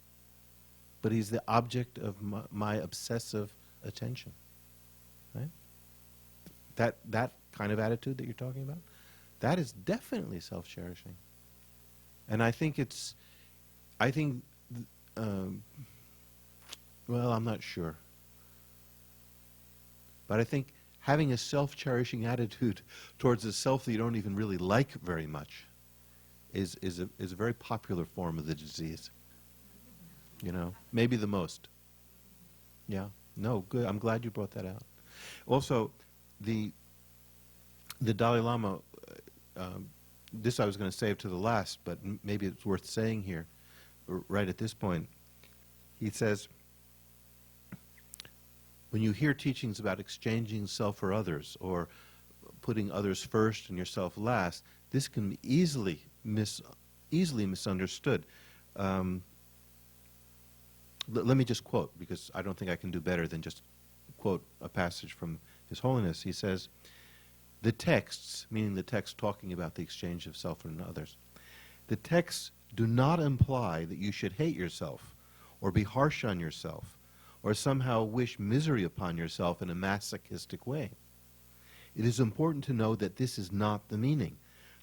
But he's the object of my obsessive attention. Right? That kind of attitude that you're talking about, that is definitely self-cherishing. And I think well, I'm not sure. But I think having a self-cherishing attitude towards a self that you don't even really like very much is a very popular form of the disease. You know, maybe the most. Yeah. No, good. I'm glad you brought that out. Also, the Dalai Lama, this I was going to save to the last, but maybe it's worth saying here, right at this point. He says, when you hear teachings about exchanging self for others or putting others first and yourself last, this can be easily misunderstood. Um, Let me just quote, because I don't think I can do better than just quote a passage from His Holiness. He says, the texts, meaning the text talking about the exchange of self and others, the texts do not imply that you should hate yourself or be harsh on yourself or somehow wish misery upon yourself in a masochistic way. It is important to know that this is not the meaning.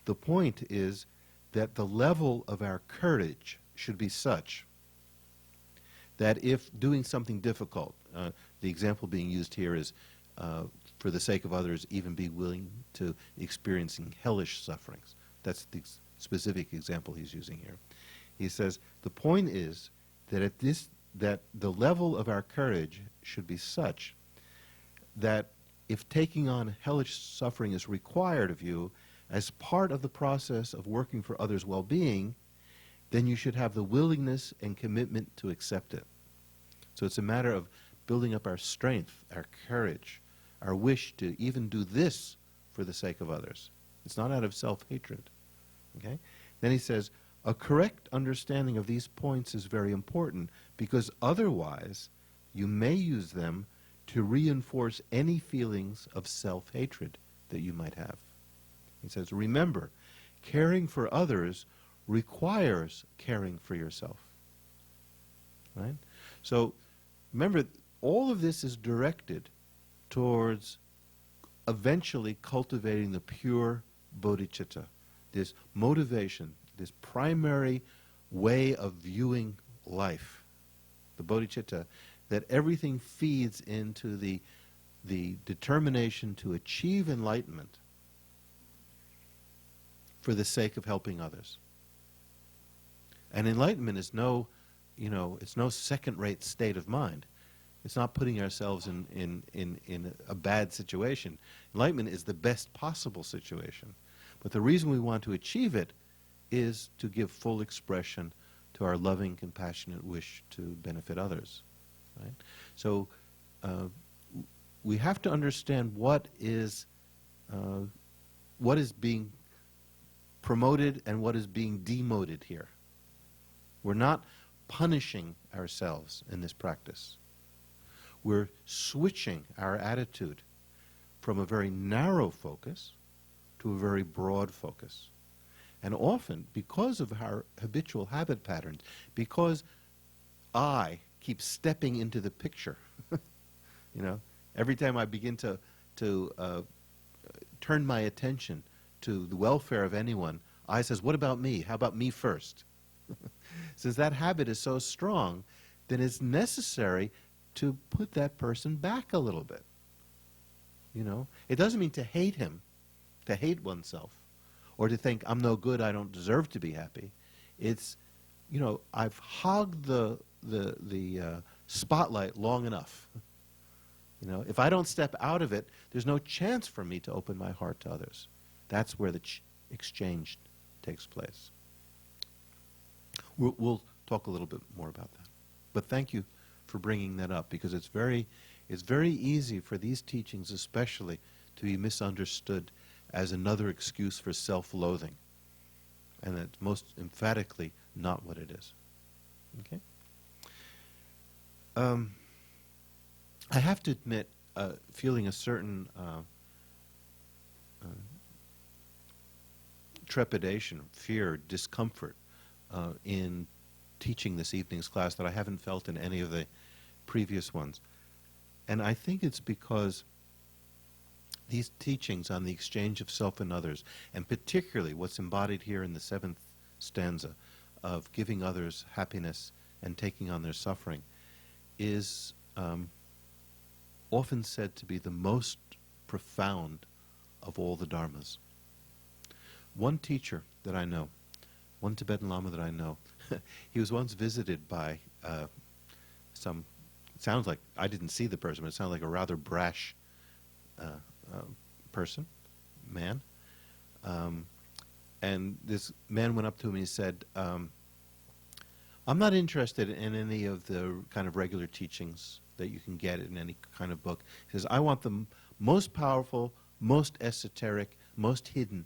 The point is that the level of our courage should be such that if doing something difficult, the example being used here is, for the sake of others, even be willing to experiencing hellish sufferings. That's the specific example he's using here. He says, the point is that that the level of our courage should be such that if taking on hellish suffering is required of you as part of the process of working for others' well-being, then you should have the willingness and commitment to accept it. So it's a matter of building up our strength, our courage, our wish to even do this for the sake of others. It's not out of self-hatred. Okay? Then he says, a correct understanding of these points is very important because otherwise you may use them to reinforce any feelings of self-hatred that you might have. He says, remember, caring for others requires caring for yourself. Right? So, remember, all of this is directed towards eventually cultivating the pure bodhicitta, this motivation, this primary way of viewing life, the bodhicitta, that everything feeds into the determination to achieve enlightenment for the sake of helping others. And enlightenment is it's no second-rate state of mind. It's not putting ourselves in a bad situation. Enlightenment is the best possible situation. But the reason we want to achieve it is to give full expression to our loving, compassionate wish to benefit others. Right? So we have to understand what is being promoted and what is being demoted here. We're not punishing ourselves in this practice. We're switching our attitude from a very narrow focus to a very broad focus. And often, because of our habitual habit patterns, because I keep stepping into the picture, every time I begin to turn my attention to the welfare of anyone, I says, what about me? How about me first? Since that habit is so strong, then it's necessary to put that person back a little bit. It doesn't mean to hate him, to hate oneself, or to think, I'm no good, I don't deserve to be happy. It's, I've hogged the spotlight long enough. If I don't step out of it, there's no chance for me to open my heart to others. That's where the exchange takes place. We'll talk a little bit more about that. But thank you for bringing that up, because it's very easy for these teachings especially to be misunderstood as another excuse for self-loathing. And it's most emphatically not what it is. Okay? I have to admit, feeling a certain trepidation, fear, discomfort in teaching this evening's class that I haven't felt in any of the previous ones. And I think it's because these teachings on the exchange of self and others, and particularly what's embodied here in the 7th stanza of giving others happiness and taking on their suffering, is often said to be the most profound of all the dharmas. One teacher that I know, one Tibetan Lama that I know, he was once visited by it sounds like, I didn't see the person, but it sounded like a rather brash person, man. And this man went up to him and he said, I'm not interested in any of the kind of regular teachings that you can get in any kind of book. He says, I want the most powerful, most esoteric, most hidden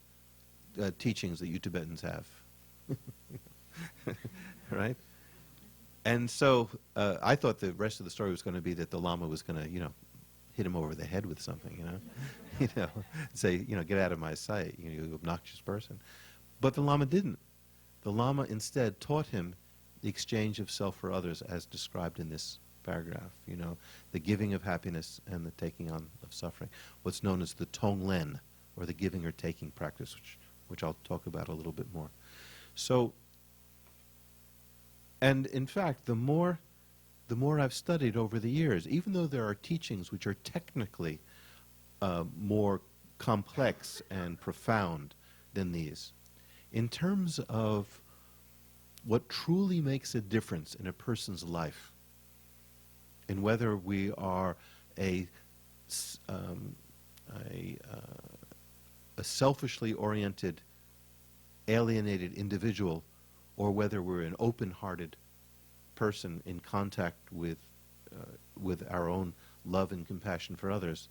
teachings that you Tibetans have. Right? And so I thought the rest of the story was going to be that the Lama was going to, hit him over the head with something, say, get out of my sight, you obnoxious person. But the Lama didn't. The Lama instead taught him the exchange of self for others as described in this paragraph, the giving of happiness and the taking on of suffering, what's known as the Tonglen, or the giving or taking practice, which I'll talk about a little bit more. So, and in fact, the more I've studied over the years, even though there are teachings which are technically more complex and profound than these, in terms of what truly makes a difference in a person's life, and whether we are a selfishly oriented, alienated individual, or whether we're an open-hearted person in contact with our own love and compassion for others,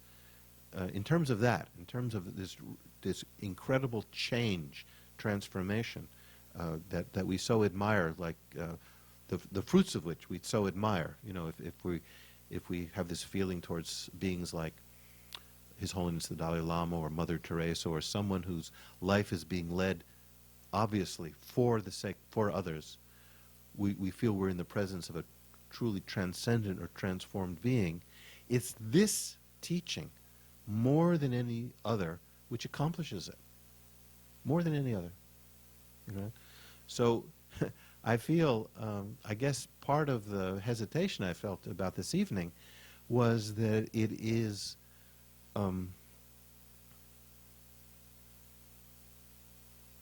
in terms of that, in terms of this incredible change, transformation that we so admire, like the fruits of which we so admire. If we have this feeling towards beings like His Holiness the Dalai Lama or Mother Teresa, or someone whose life is being led obviously for others, we feel we're in the presence of a truly transcendent or transformed being. It's this teaching, more than any other, which accomplishes it. More than any other. So I feel, I guess part of the hesitation I felt about this evening was that it is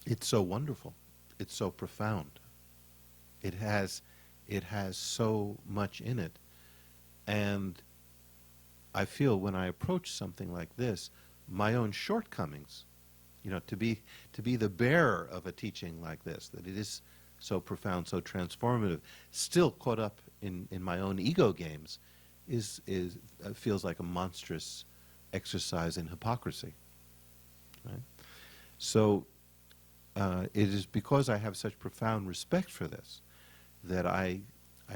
it's so wonderful. It's so profound. It has so much in it. And I feel when I approach something like this, my own shortcomings, to be the bearer of a teaching like this, that it is so profound, so transformative, still caught up in my own ego games, is feels like a monstrous exercise in hypocrisy. Right? So it is because I have such profound respect for this that I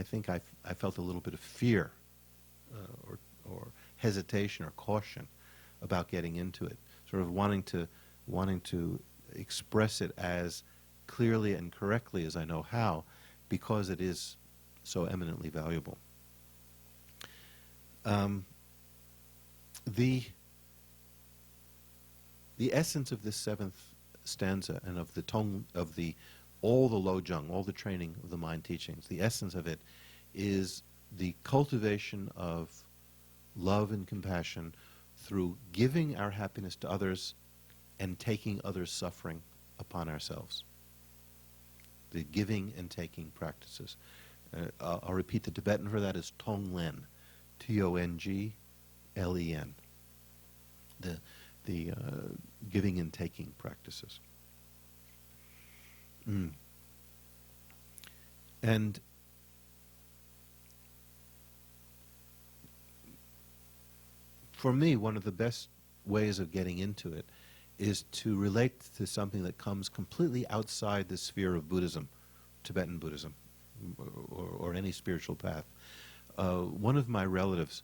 think I felt a little bit of fear or hesitation or caution about getting into it, sort of wanting to express it as clearly and correctly as I know how, because it is so eminently valuable. The essence of this seventh stanza and of all the Lojong, all the training of the mind teachings, the essence of it is the cultivation of love and compassion through giving our happiness to others and taking others' suffering upon ourselves. The giving and taking practices. I'll repeat the Tibetan for that is Tonglen, Tonglen. The giving and taking practices. And for me, one of the best ways of getting into it is to relate to something that comes completely outside the sphere of Buddhism, Tibetan Buddhism, or any spiritual path. One of my relatives,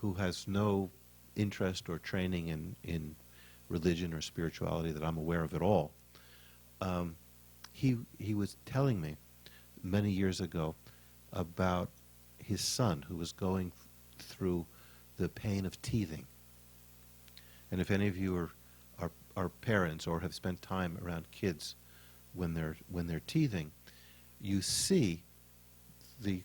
who has no interest or training in religion or spirituality that I'm aware of at all, he was telling me many years ago about his son who was going through the pain of teething. And if any of you are parents or have spent time around kids when they're teething, you see the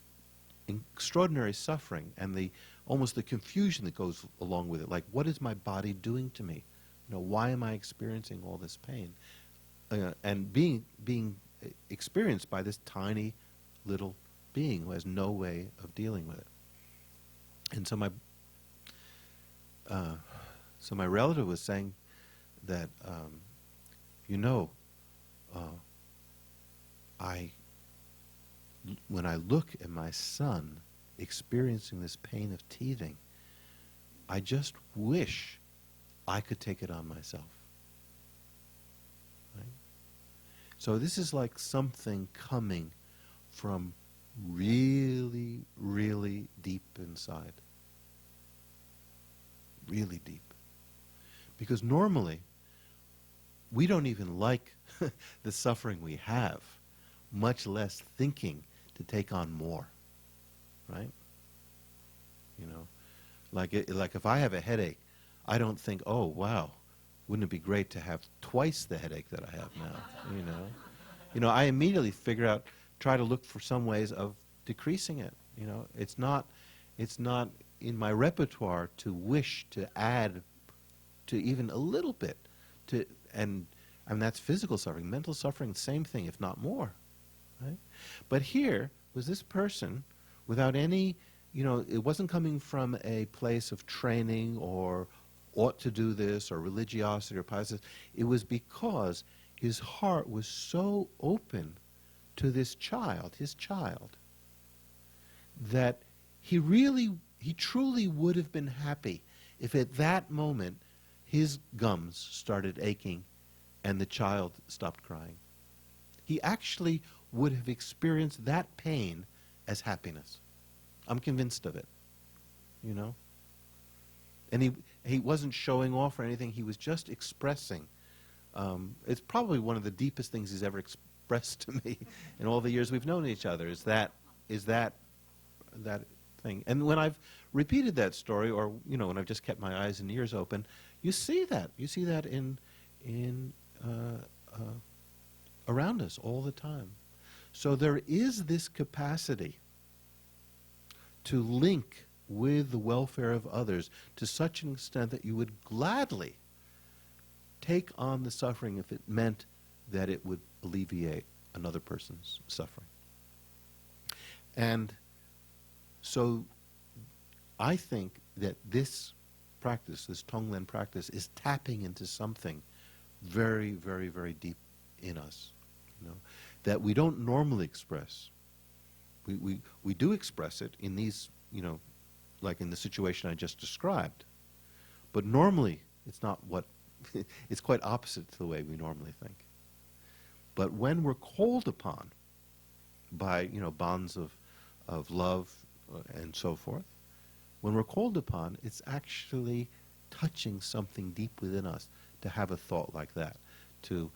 extraordinary suffering and almost the confusion that goes along with it. Like, what is my body doing to me? Why am I experiencing all this pain? And being experienced by this tiny little being who has no way of dealing with it. And so my relative was saying that when I look at my son experiencing this pain of teething, I just wish I could take it on myself. Right? So this is like something coming from really, really deep inside. Really deep. Because normally, we don't even like the suffering we have, much less thinking to take on more, right? You know, like if I have a headache, I don't think, oh wow, wouldn't it be great to have twice the headache that I have now? I immediately figure out, try to look for some ways of decreasing it. It's not in my repertoire to wish to add to even a little bit to and that's physical suffering. Mental suffering, same thing, if not more. Right? But here was this person without any, it wasn't coming from a place of training or ought to do this or religiosity or piety. It was because his heart was so open to this child, his child, that he truly would have been happy if at that moment his gums started aching and the child stopped crying. He actually would have experienced that pain as happiness. I'm convinced of it, And he wasn't showing off or anything. He was just expressing. It's probably one of the deepest things he's ever expressed to me in all the years we've known each other. Is that thing? And when I've repeated that story, or when I've just kept my eyes and ears open, you see that. You see that in around us all the time. So there is this capacity to link with the welfare of others to such an extent that you would gladly take on the suffering if it meant that it would alleviate another person's suffering. And so I think that this practice, this Tonglen practice, is tapping into something very, very, very deep in us, that we don't normally express. We do express it in these, like in the situation I just described. But normally, it's not what, it's quite opposite to the way we normally think. But when we're called upon by, bonds of love and so forth, when we're called upon, it's actually touching something deep within us to have a thought like that, to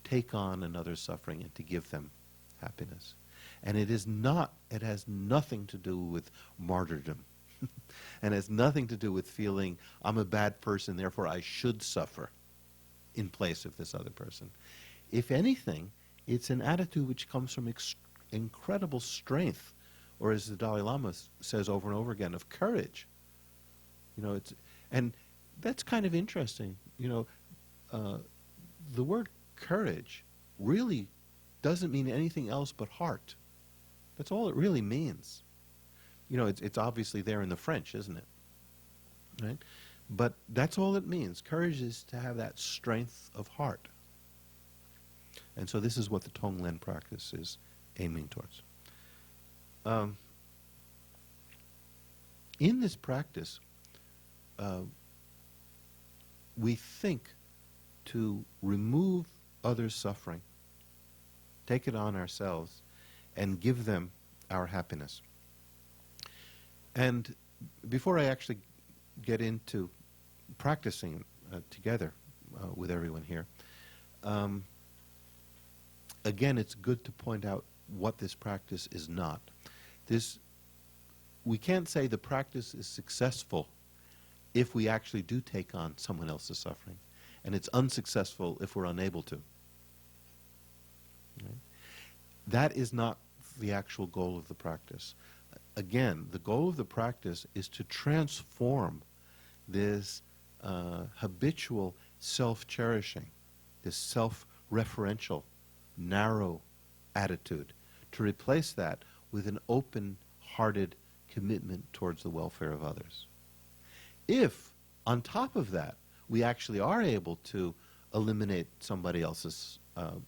take on another's suffering and to give them happiness. And it has nothing to do with martyrdom. And has nothing to do with feeling I'm a bad person, therefore I should suffer in place of this other person. If anything, it's an attitude which comes from incredible strength, or as the Dalai Lama says over and over again, of courage. And that's kind of interesting. The word courage really doesn't mean anything else but heart. That's all it really means. It's obviously there in the French, isn't it? Right? But that's all it means. Courage is to have that strength of heart. And so this is what the Tonglen practice is aiming towards. In this practice, we think to remove others' suffering, take it on ourselves, and give them our happiness. And before I actually get into practicing together with everyone here, again, it's good to point out what this practice is not. We can't say the practice is successful if we actually do take on someone else's suffering, and it's unsuccessful if we're unable to. Right? That is not the actual goal of the practice. Again, the goal of the practice is to transform this habitual self-cherishing, this self-referential, narrow attitude, to replace that with an open-hearted commitment towards the welfare of others. If, on top of that, we actually are able to eliminate somebody else's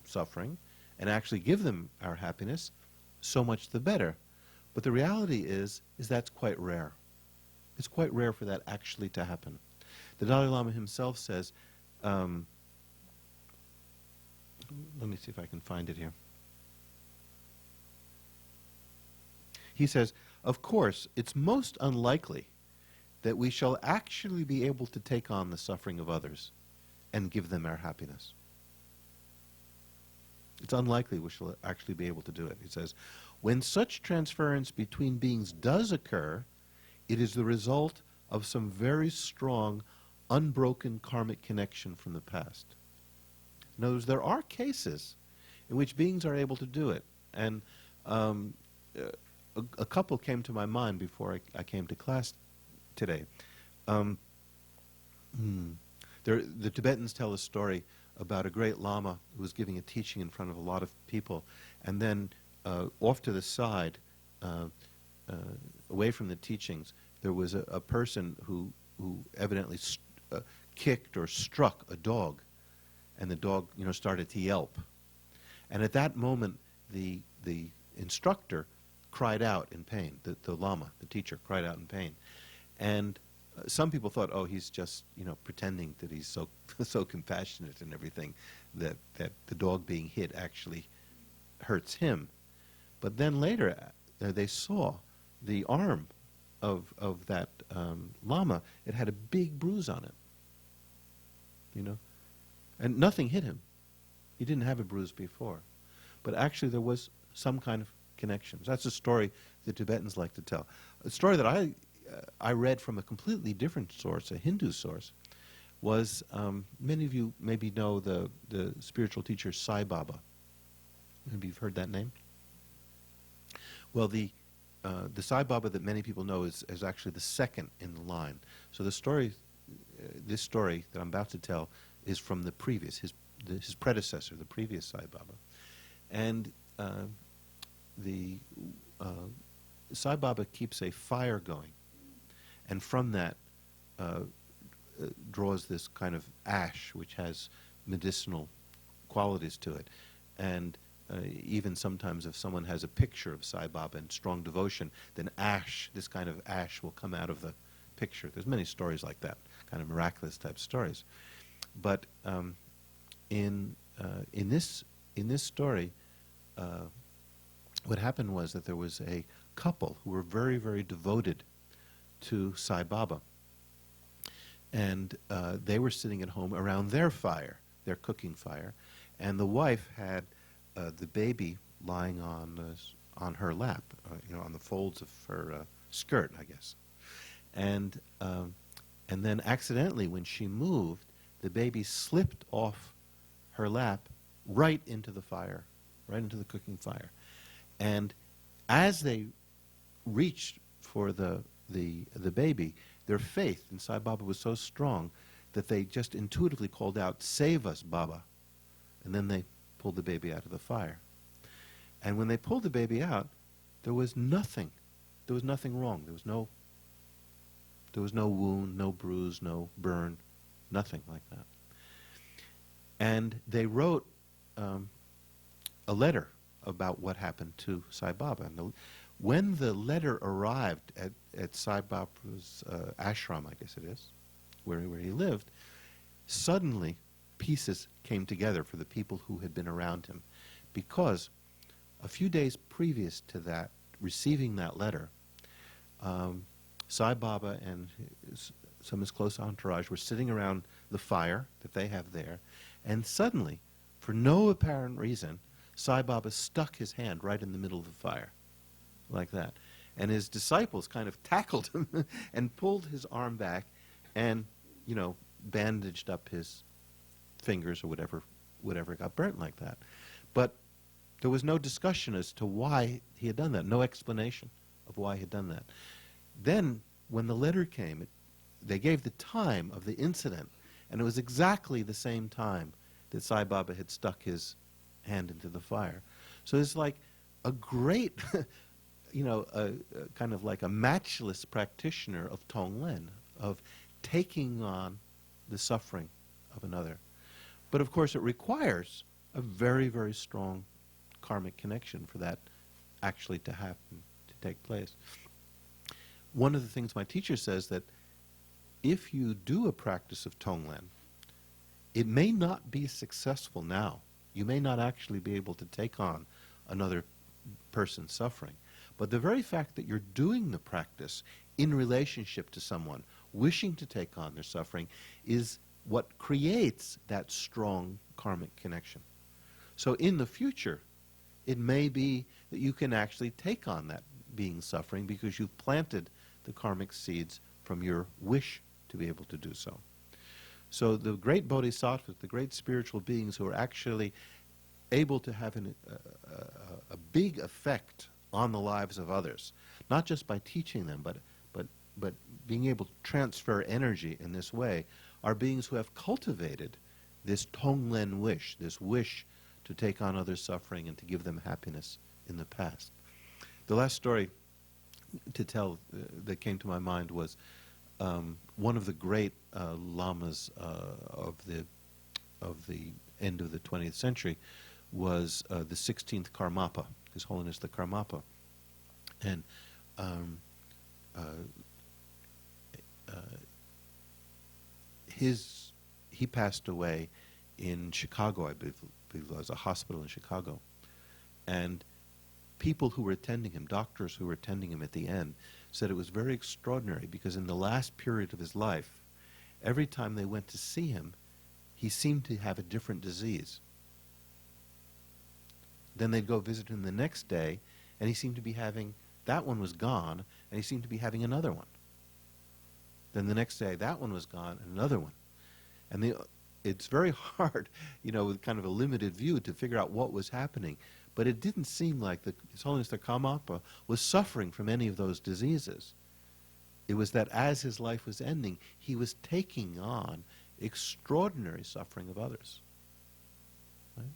suffering and actually give them our happiness, so much the better. But the reality is that's quite rare. It's quite rare for that actually to happen. The Dalai Lama himself says, let me see if I can find it here. He says, of course, it's most unlikely that we shall actually be able to take on the suffering of others and give them our happiness. It's unlikely we shall actually be able to do it. He says, when such transference between beings does occur, it is the result of some very strong, unbroken karmic connection from the past. In other words, there are cases in which beings are able to do it. And a couple came to my mind before I came to class today. The Tibetans tell a story about a great Lama who was giving a teaching in front of a lot of people, and then off to the side, away from the teachings, there was a person who evidently kicked or struck a dog, and the dog, started to yelp. And at that moment, the instructor cried out in pain. The Lama, the teacher, cried out in pain. And some people thought, oh, he's just, pretending that he's so compassionate and everything, that the dog being hit actually hurts him. But then later, they saw the arm of that Lama. It had a big bruise on it, and nothing hit him. He didn't have a bruise before. But actually there was some kind of connection. That's a story the Tibetans like to tell. A story that I read from a completely different source, a Hindu source, was, many of you maybe know the spiritual teacher Sai Baba. Maybe you've heard that name? Well, the Sai Baba that many people know is actually the second in the line. So this story that I'm about to tell is from the previous, his predecessor, the previous Sai Baba. And the Sai Baba keeps a fire going, and from that draws this kind of ash which has medicinal qualities to it. And even sometimes if someone has a picture of Sai Baba in strong devotion, then this kind of ash will come out of the picture. There's many stories like that, kind of miraculous type stories. But in this story, what happened was that there was a couple who were very, very devoted to Sai Baba. And they were sitting at home around their fire, their cooking fire, and the wife had the baby lying on her lap, on the folds of her skirt, I guess. And then accidentally, when she moved, the baby slipped off her lap right into the fire, right into the cooking fire. And as they reached for the baby, their faith in Sai Baba was so strong that they just intuitively called out, "Save us, Baba." And then they pulled the baby out of the fire. And when they pulled the baby out, there was nothing. There was nothing wrong. There was no wound, no bruise, no burn, nothing like that. And they wrote a letter about what happened to Sai Baba. And when the letter arrived at Sai Baba's ashram, I guess it is, where he lived, suddenly pieces came together for the people who had been around him, because a few days previous to that, receiving that letter, Sai Baba and some of his close entourage were sitting around the fire that they have there, and suddenly, for no apparent reason, Sai Baba stuck his hand right in the middle of the fire, like that. And his disciples kind of tackled him and pulled his arm back and, bandaged up his fingers or whatever got burnt like that. But there was no discussion as to why he had done that, no explanation of why he had done that. Then, when the letter came, they gave the time of the incident, and it was exactly the same time that Sai Baba had stuck his hand into the fire. So it's like a great, kind of like a matchless practitioner of Tonglen, of taking on the suffering of another. But of course it requires a very, very strong karmic connection for that actually to happen, to take place. One of the things my teacher says that if you do a practice of Tonglen, it may not be successful now, You may not actually be able to take on another person's suffering. But the very fact that you're doing the practice in relationship to someone, wishing to take on their suffering, is what creates that strong karmic connection. So in the future, it may be that you can actually take on that being's suffering because you've planted the karmic seeds from your wish to be able to do so. So the great bodhisattvas, the great spiritual beings who are actually able to have a big effect on the lives of others, not just by teaching them, but being able to transfer energy in this way, are beings who have cultivated this tonglen wish, this wish to take on others' suffering and to give them happiness in the past. The last story to tell that came to my mind was one of the great lamas of the end of the 20th century was the 16th Karmapa, His Holiness the Karmapa. And he passed away in Chicago, I believe it was a hospital in Chicago. And people who were attending him, doctors who were attending him at the end, said it was very extraordinary because in the last period of his life, every time they went to see him, he seemed to have a different disease. Then they'd go visit him the next day, and he seemed to be having, that one was gone, and he seemed to be having another one. Then the next day, that one was gone, and another one. And it's very hard, with kind of a limited view to figure out what was happening. But it didn't seem like His Holiness the Karmapa was suffering from any of those diseases. It was that as his life was ending, he was taking on extraordinary suffering of others. Right?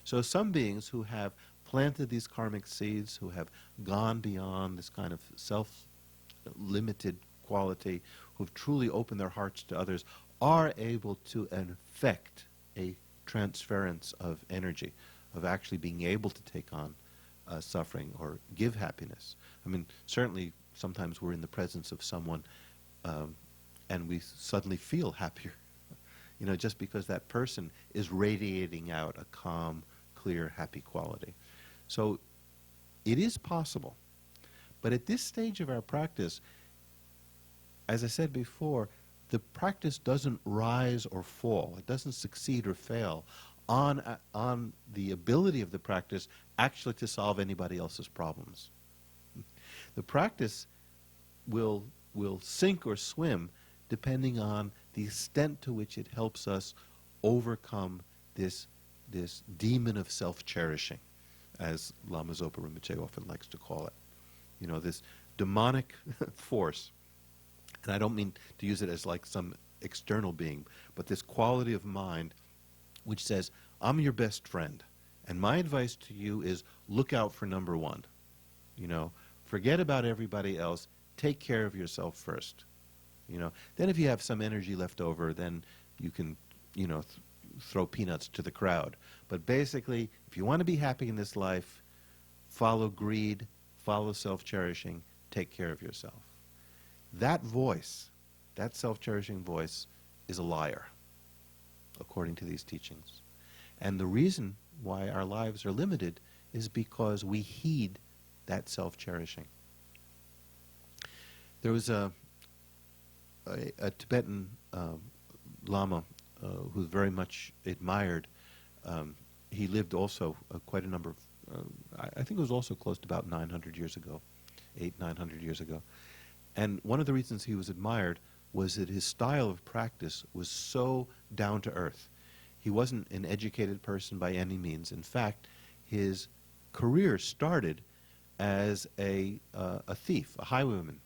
So some beings who have planted these karmic seeds, who have gone beyond this kind of self-limited quality, who have truly opened their hearts to others, are able to effect a transference of energy, of actually being able to take on suffering or give happiness. I mean, certainly sometimes we're in the presence of someone and we suddenly feel happier, just because that person is radiating out a calm, clear, happy quality. So it is possible. But at this stage of our practice, as I said before, the practice doesn't rise or fall. It doesn't succeed or fail on the ability of the practice actually to solve anybody else's problems. The practice will sink or swim depending on the extent to which it helps us overcome this demon of self-cherishing, as Lama Zopa Rinpoche often likes to call it. This demonic force. And I don't mean to use it as like some external being, but this quality of mind which says, I'm your best friend, and my advice to you is look out for number one. Forget about everybody else. Take care of yourself first. Then if you have some energy left over, then you can, throw peanuts to the crowd. But basically, if you want to be happy in this life, follow greed, follow self-cherishing, take care of yourself. That voice, that self-cherishing voice, is a liar, according to these teachings. And the reason why our lives are limited is because we heed that self-cherishing. There was a Tibetan Lama who was very much admired. He lived also quite a number of, I think it was also close to about 900 years ago, 900 years ago. And one of the reasons he was admired was that his style of practice was so down to earth. He wasn't an educated person by any means. In fact, his career started as a thief, a highwayman.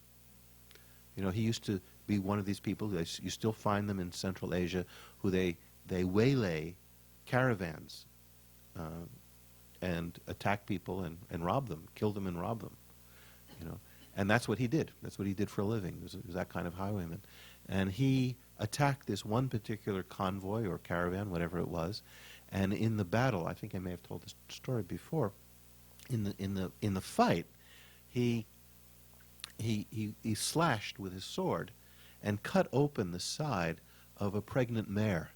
He used to be one of these people, you still find them in Central Asia, who they waylay caravans and attack people and rob them, kill them and rob them. And that's what he did. That's what he did for a living. He was that kind of highwayman. And he attacked this one particular convoy or caravan, whatever it was. And in the battle, I think I may have told this story before. In the fight, he slashed with his sword and cut open the side of a pregnant mare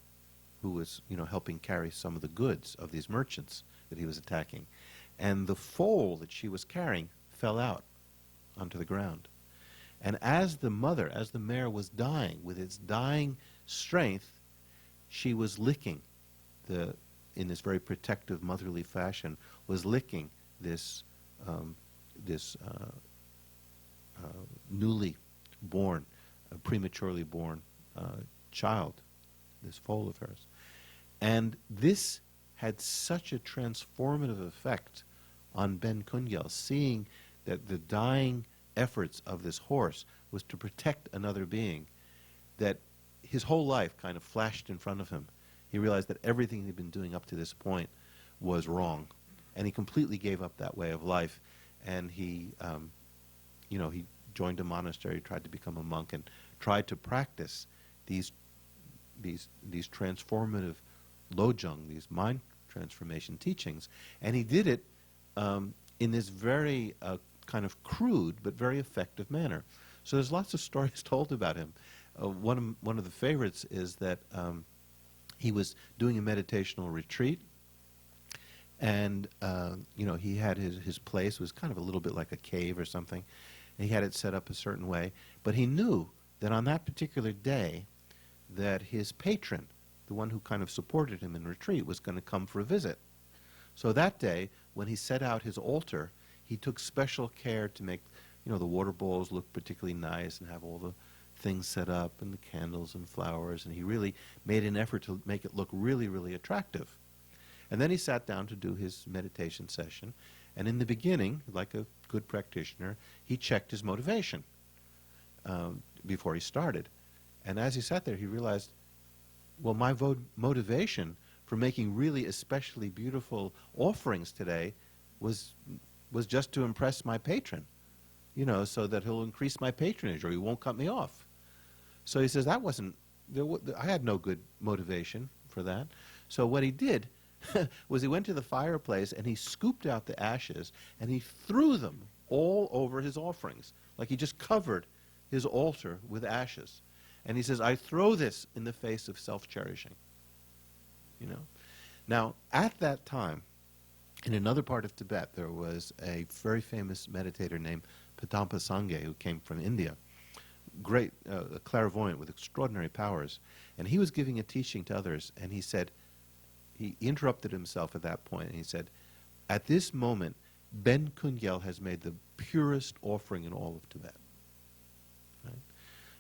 who was, helping carry some of the goods of these merchants that he was attacking. And the foal that she was carrying fell out onto the ground. And as the mare was dying, with its dying strength, she was licking in this very protective, motherly fashion, was licking this newly born, prematurely born child, this foal of hers. And this had such a transformative effect on Ben Kunyel, seeing that the dying efforts of this horse was to protect another being, that his whole life kind of flashed in front of him. He realized that everything he'd been doing up to this point was wrong, and he completely gave up that way of life. And he joined a monastery, tried to become a monk, and tried to practice these transformative lojong, these mind transformation teachings. And he did it in this very kind of crude but very effective manner. So there's lots of stories told about him. One of the favorites is that he was doing a meditational retreat, and he had his place. It was kind of a little bit like a cave or something, and he had it set up a certain way. But he knew that on that particular day, that his patron, the one who kind of supported him in retreat, was going to come for a visit. So that day, when he set out his altar, he took special care to make, the water bowls look particularly nice and have all the things set up and the candles and flowers, and he really made an effort to make it look really, really attractive. And then he sat down to do his meditation session, and in the beginning, like a good practitioner, he checked his motivation before he started. And as he sat there, he realized, well, my motivation for making really especially beautiful offerings today was just to impress my patron, so that he'll increase my patronage or he won't cut me off. So he says, I had no good motivation for that. So what he did was he went to the fireplace and he scooped out the ashes and he threw them all over his offerings. Like he just covered his altar with ashes. And he says, I throw this in the face of self-cherishing. Now, at that time, in another part of Tibet, there was a very famous meditator named Padampa Sangye who came from India. Great, a clairvoyant with extraordinary powers. And he was giving a teaching to others, and he said, he interrupted himself at that point, and he said, at this moment, Ben Kunyel has made the purest offering in all of Tibet. Right?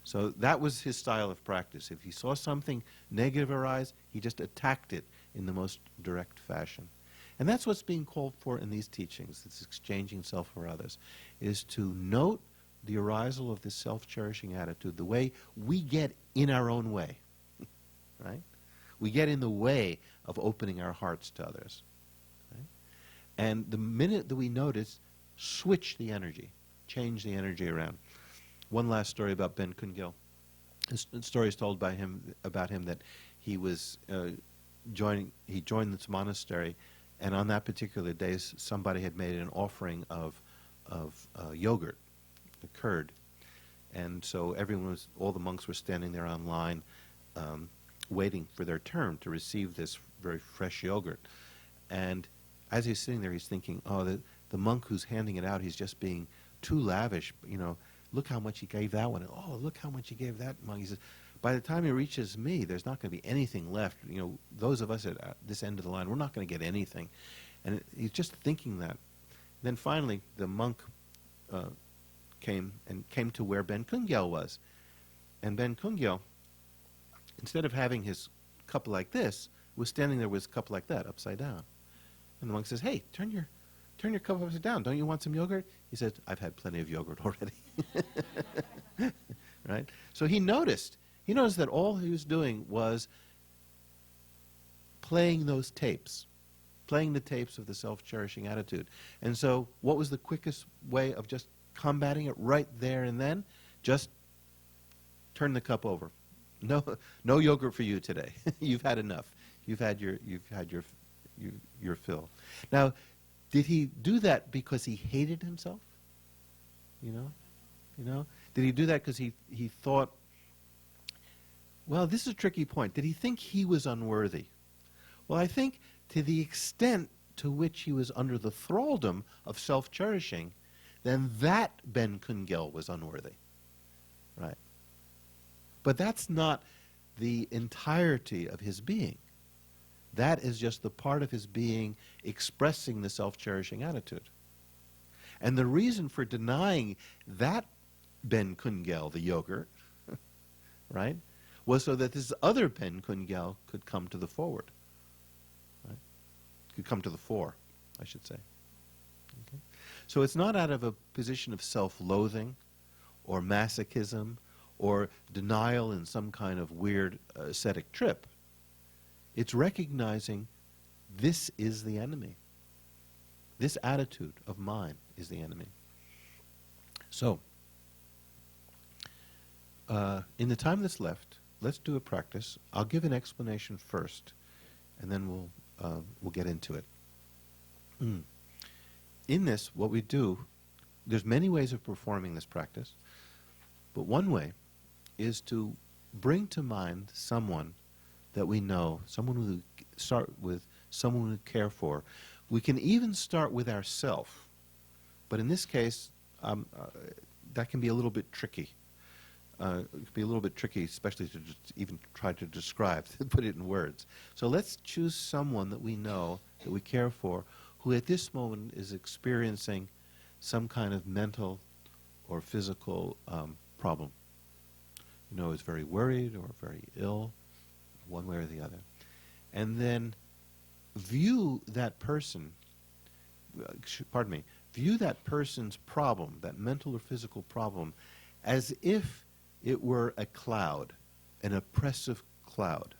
So that was his style of practice. If he saw something negative arise, he just attacked it in the most direct fashion. And that's what's being called for in these teachings, this exchanging self for others, is to note the arisal of this self-cherishing attitude, the way we get in our own way, right? We get in the way of opening our hearts to others. Right? And the minute that we notice, switch the energy, change the energy around. One last story about Ben Kunyel. A story is told about him that he was joined this monastery, and on that particular day, somebody had made an offering of yogurt, the curd, and so all the monks were standing there on line, waiting for their turn to receive this very fresh yogurt. And as he's sitting there, he's thinking, oh, the monk who's handing it out, he's just being too lavish. Look how much he gave that one. Oh, look how much he gave that monk. He says, by the time he reaches me, there's not going to be anything left. Those of us at this end of the line, we're not going to get anything. And he's just thinking that. Then finally, the monk came to where Ben Kunyel was. And Ben Kunyel, instead of having his cup like this, was standing there with his cup like that, upside down. And the monk says, hey, turn your cup upside down. Don't you want some yogurt? He said, I've had plenty of yogurt already. Right? So he noticed that all he was doing was playing those tapes, playing the tapes of the self-cherishing attitude. And so what was the quickest way of just combating it right there and then? Just turn the cup over. No yogurt for you today. You've had enough. You've had your fill. Now, did he do that because he hated himself? Did he do that because he thought Well, this is a tricky point. Did he think he was unworthy? Well, I think to the extent to which he was under the thraldom of self-cherishing, then that Ben Kungel was unworthy. Right? But that's not the entirety of his being. That is just the part of his being expressing the self-cherishing attitude. And the reason for denying that Ben Kungel, the yogurt, right, was so that this other Ben Kungel could come to the forward. Right? Could come to the fore, I should say. Okay? So it's not out of a position of self-loathing or masochism or denial in some kind of weird ascetic trip. It's recognizing this is the enemy. This attitude of mine is the enemy. So, in the time that's left, let's do a practice. I'll give an explanation first, and then we'll get into it. In this, what we do, there's many ways of performing this practice, but one way is to bring to mind someone that we know, someone we start with, someone we care for. We can even start with ourself, but in this case, that can be a little bit tricky. It can be a little bit tricky, especially to even try to describe, to put it in words. So let's choose someone that we know, that we care for, who at this moment is experiencing some kind of mental or physical problem. You know, is very worried or very ill, one way or the other. And then view that person, view that person's problem, that mental or physical problem, as if it were a cloud, an oppressive cloud.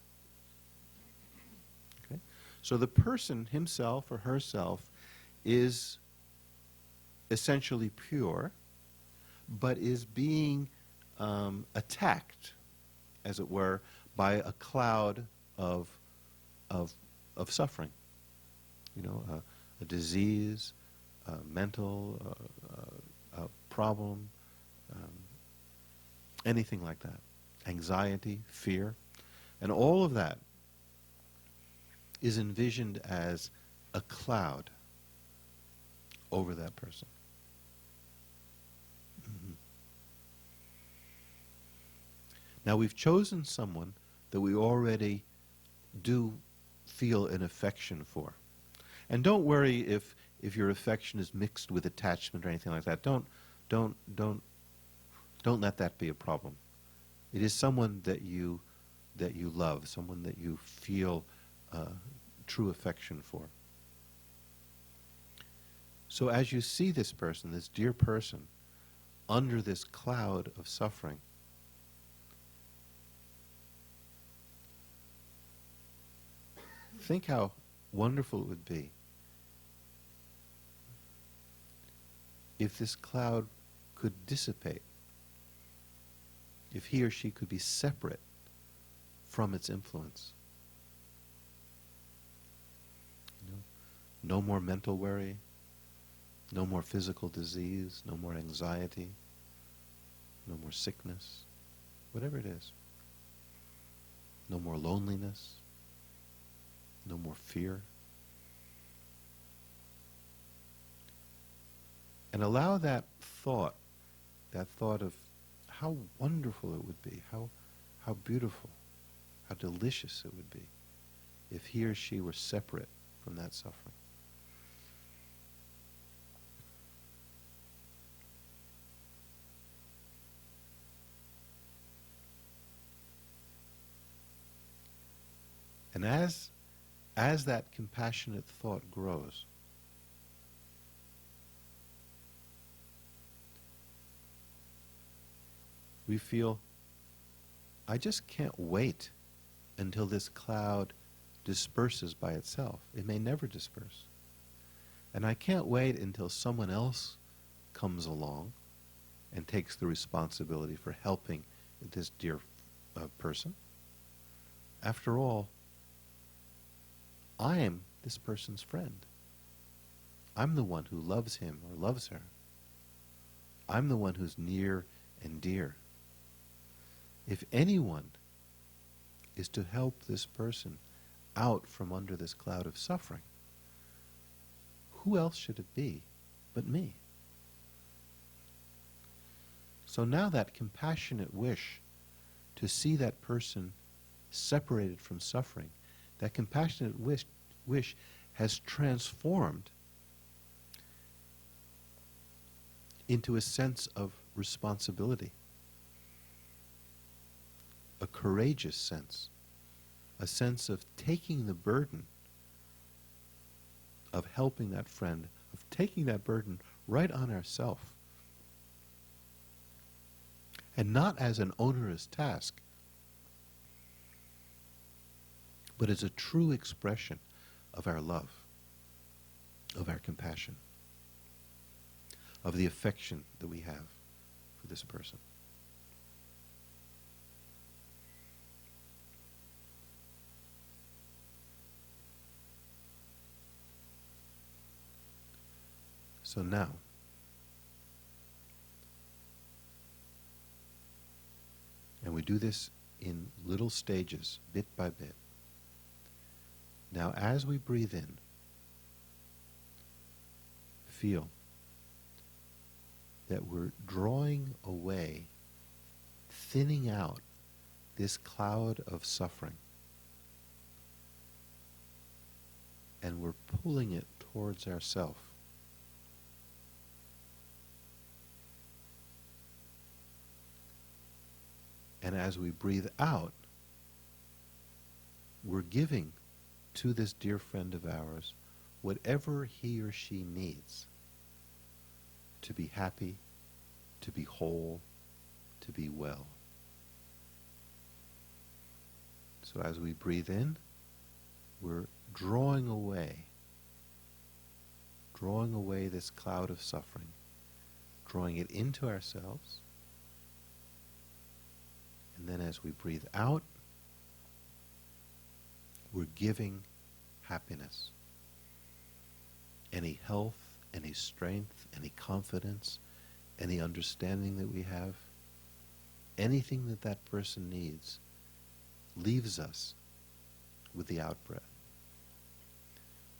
Okay? So the person himself or herself is essentially pure, but is being attacked, as it were, by a cloud of suffering. You know, a disease, a mental problem, anything like that. Anxiety, fear, and all of that is envisioned as a cloud over that person. Mm-hmm. Now we've chosen someone that we already do feel an affection for. And don't worry if your affection is mixed with attachment or anything like that. Don't let that be a problem. It is someone that you love, someone that you feel true affection for. So as you see this person, this dear person, under this cloud of suffering, think how wonderful it would be if this cloud could dissipate, if he or she could be separate from its influence. You know, no more mental worry, no more physical disease, no more anxiety, no more sickness, whatever it is. No more loneliness, no more fear. And allow that thought of how wonderful it would be, how beautiful, how delicious it would be if he or she were separate from that suffering. And as that compassionate thought grows, we feel, I just can't wait until this cloud disperses by itself. It may never disperse. And I can't wait until someone else comes along and takes the responsibility for helping this dear person. After all, I am this person's friend. I'm the one who loves him or loves her. I'm the one who's near and dear. If anyone is to help this person out from under this cloud of suffering, who else should it be but me? So now that compassionate wish to see that person separated from suffering, that compassionate wish has transformed into a sense of responsibility, a courageous sense, a sense of taking the burden of helping that friend, of taking that burden right on ourselves. And not as an onerous task, but as a true expression of our love, of our compassion, of the affection that we have for this person. So now, and we do this in little stages, bit by bit. Now, as we breathe in, feel that we're drawing away, thinning out this cloud of suffering, and we're pulling it towards ourselves. And as we breathe out, we're giving to this dear friend of ours whatever he or she needs to be happy, to be whole, to be well. So as we breathe in, we're drawing away this cloud of suffering, drawing it into ourselves. And then as we breathe out, we're giving happiness, any health, any strength, any confidence, any understanding that we have, anything that that person needs, leaves us with the out-breath.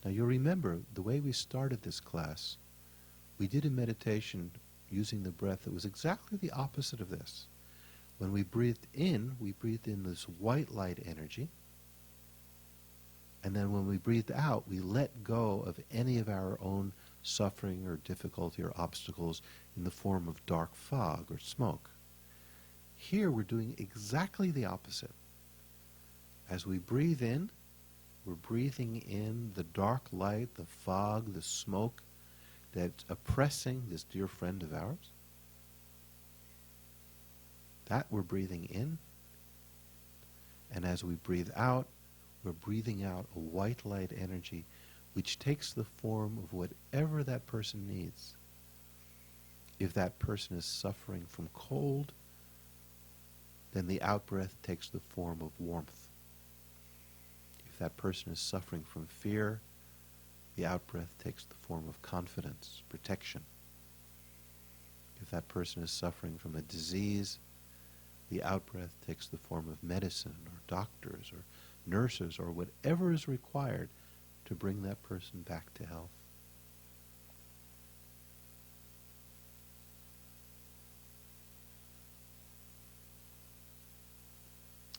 Now you'll remember, the way we started this class, we did a meditation using the breath that was exactly the opposite of this. When we breathed in this white light energy, and then when we breathed out, we let go of any of our own suffering or difficulty or obstacles in the form of dark fog or smoke. Here we're doing exactly the opposite. As we breathe in, we're breathing in the dark light, the fog, the smoke that's oppressing this dear friend of ours. That we're breathing in. And as we breathe out, we're breathing out a white light energy which takes the form of whatever that person needs. If that person is suffering from cold, then the out-breath takes the form of warmth. If that person is suffering from fear, the out-breath takes the form of confidence, protection. If that person is suffering from a disease, the out-breath takes the form of medicine or doctors or nurses or whatever is required to bring that person back to health.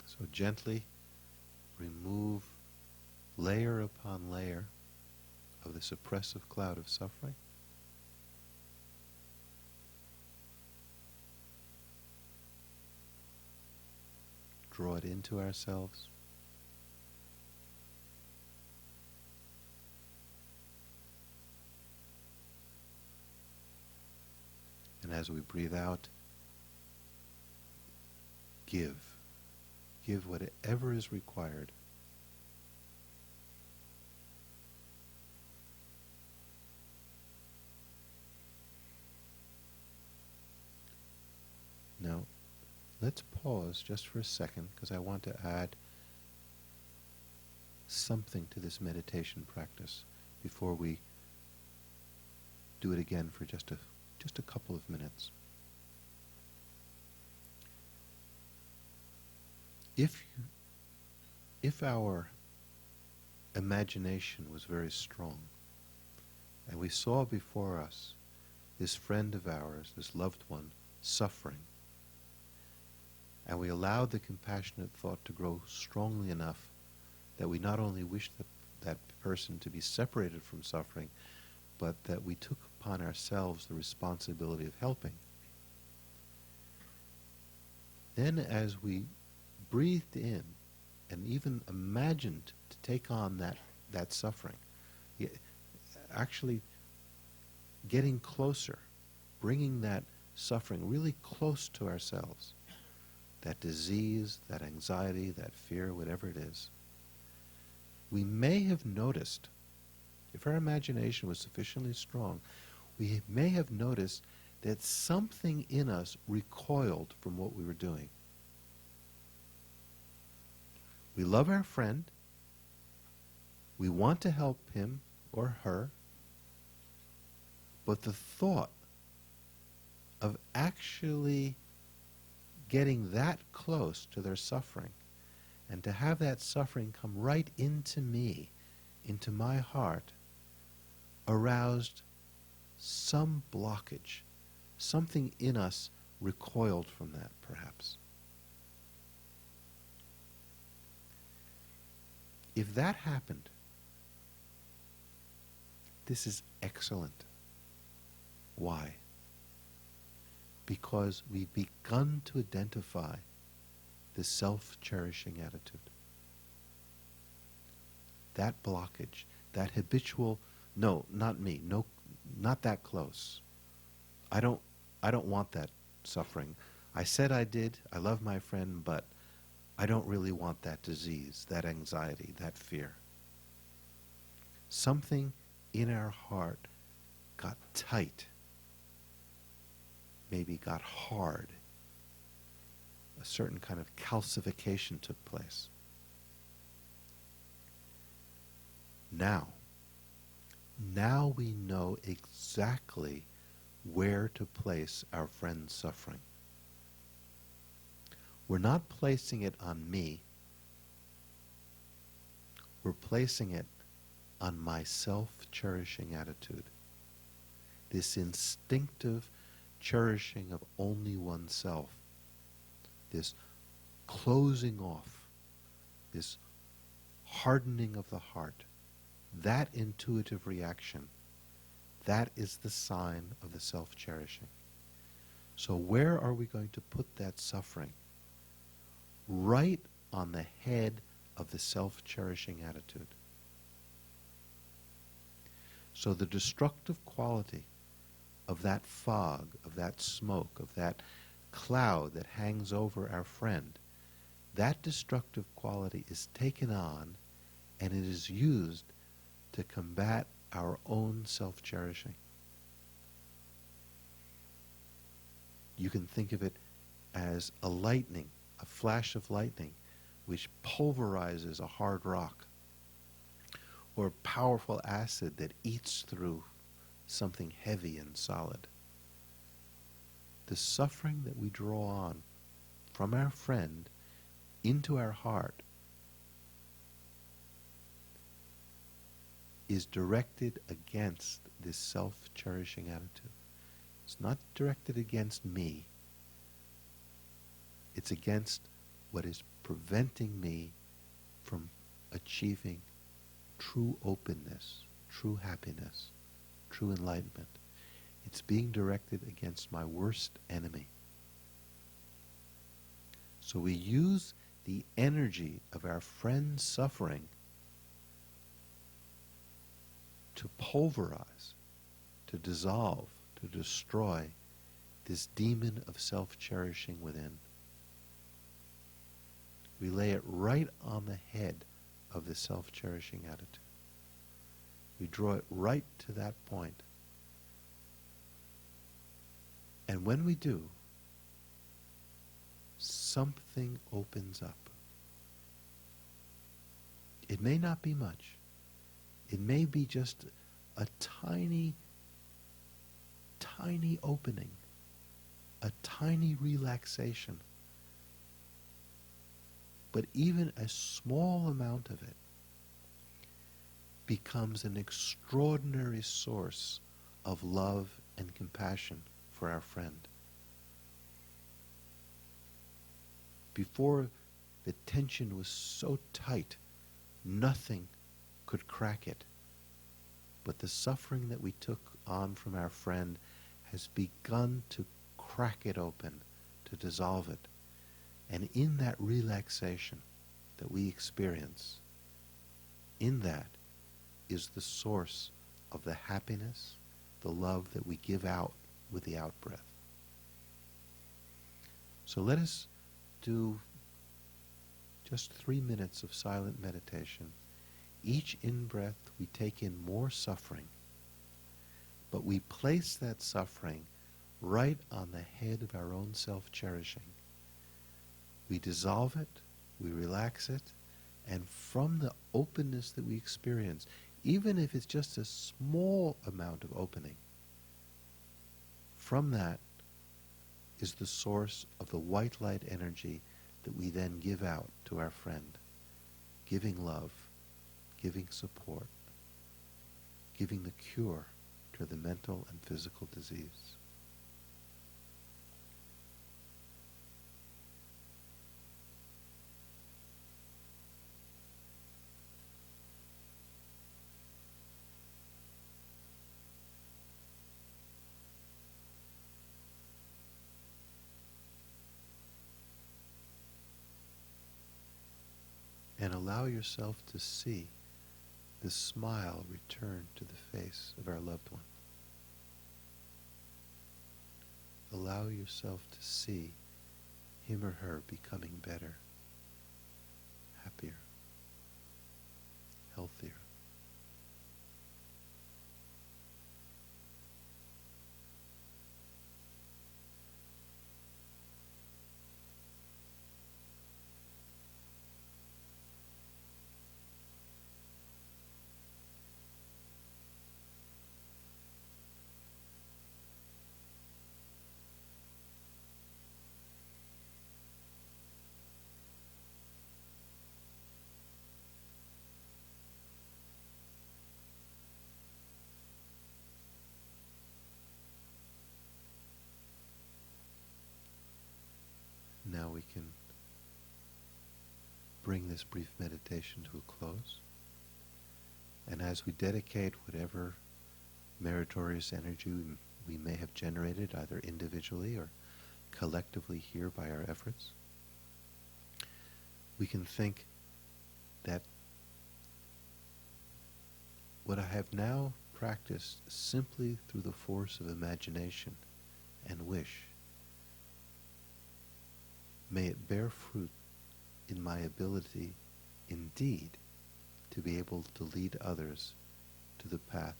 So gently remove layer upon layer of this oppressive cloud of suffering. Draw it into ourselves. And as we breathe out, give. Give whatever is required. Now, let's pause just for a second, because I want to add something to this meditation practice before we do it again for just a couple of minutes. if our imagination was very strong, and we saw before us this friend of ours, this loved one, suffering, and we allowed the compassionate thought to grow strongly enough that we not only wished that person to be separated from suffering, but that we took upon ourselves the responsibility of helping. Then as we breathed in and even imagined to take on that suffering, actually getting closer, bringing that suffering really close to ourselves, that disease, that anxiety, that fear, whatever it is, we may have noticed, if our imagination was sufficiently strong, we may have noticed that something in us recoiled from what we were doing. We love our friend, we want to help him or her, but the thought of actually getting that close to their suffering and to have that suffering come right into me, into my heart, aroused some blockage. Something in us recoiled from that, perhaps. If that happened, this is excellent. Why? Because we've begun to identify the self-cherishing attitude. That blockage, that habitual, no, not me, no, not that close. I don't want that suffering. I said I did, I love my friend, but I don't really want that disease, that anxiety, that fear. Something in our heart got tight, maybe got hard. A certain kind of calcification took place. Now we know exactly where to place our friend's suffering. We're not placing it on me. We're placing it on my self-cherishing attitude. This instinctive cherishing of only oneself. This closing off, this hardening of the heart, that intuitive reaction, that is the sign of the self-cherishing. So where are we going to put that suffering? Right on the head of the self-cherishing attitude. So the destructive quality of that fog, of that smoke, of that cloud that hangs over our friend, that destructive quality is taken on and it is used to combat our own self-cherishing. You can think of it as a lightning, a flash of lightning, which pulverizes a hard rock, or powerful acid that eats through something heavy and solid. The suffering that we draw on from our friend into our heart is directed against this self-cherishing attitude. It's not directed against me. It's against what is preventing me from achieving true openness, true happiness, true enlightenment. It's being directed against my worst enemy. So we use the energy of our friend's suffering to pulverize, to dissolve, to destroy this demon of self-cherishing within. We lay it right on the head of the self-cherishing attitude. We draw it right to that point. And when we do, something opens up. It may not be much. It may be just a tiny, tiny opening, a tiny relaxation. But even a small amount of it becomes an extraordinary source of love and compassion for our friend. Before, the tension was so tight, nothing could crack it. But the suffering that we took on from our friend has begun to crack it open, to dissolve it. And in that relaxation that we experience, in that is the source of the happiness, the love that we give out with the out-breath. So let us do just 3 minutes of silent meditation. Each in-breath we take in more suffering, but we place that suffering right on the head of our own self-cherishing. We dissolve it, we relax it, and from the openness that we experience, even if it's just a small amount of opening, from that is the source of the white light energy that we then give out to our friend, giving love, giving support, giving the cure to the mental and physical disease. And allow yourself to see the smile return to the face of our loved one. Allow yourself to see him or her becoming better, happier, healthier. Now we can bring this brief meditation to a close. And as we dedicate whatever meritorious energy we may have generated, either individually or collectively here by our efforts, we can think that what I have now practiced simply through the force of imagination and wish, may it bear fruit in my ability indeed to be able to lead others to the path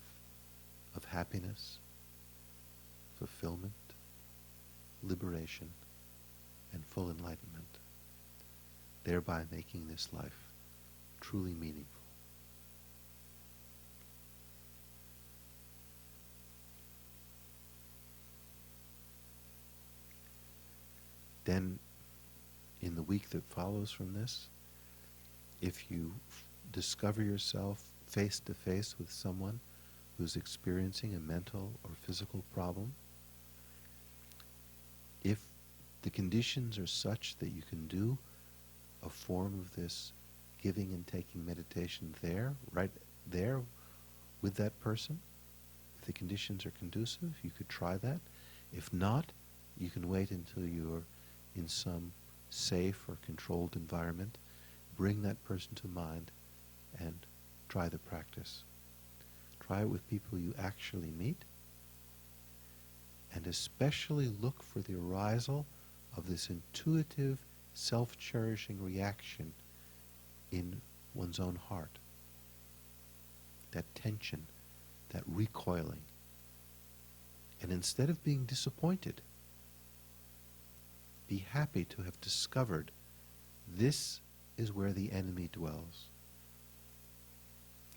of happiness, fulfillment, liberation, and full enlightenment, thereby making this life truly meaningful. Then, in the week that follows from this, if you discover yourself face to face with someone who's experiencing a mental or physical problem, if the conditions are such that you can do a form of this giving and taking meditation there, right there with that person, if the conditions are conducive, you could try that. If not, you can wait until you're in some safe or controlled environment, bring that person to mind and try the practice. Try it with people you actually meet, and especially look for the arisal of this intuitive, self-cherishing reaction in one's own heart. That tension, that recoiling. And instead of being disappointed, be happy to have discovered this is where the enemy dwells.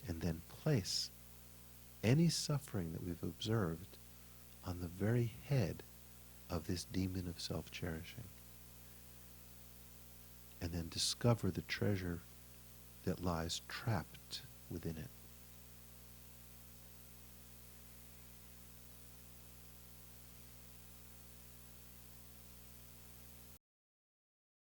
And then place any suffering that we've observed on the very head of this demon of self-cherishing. and then discover the treasure that lies trapped within it.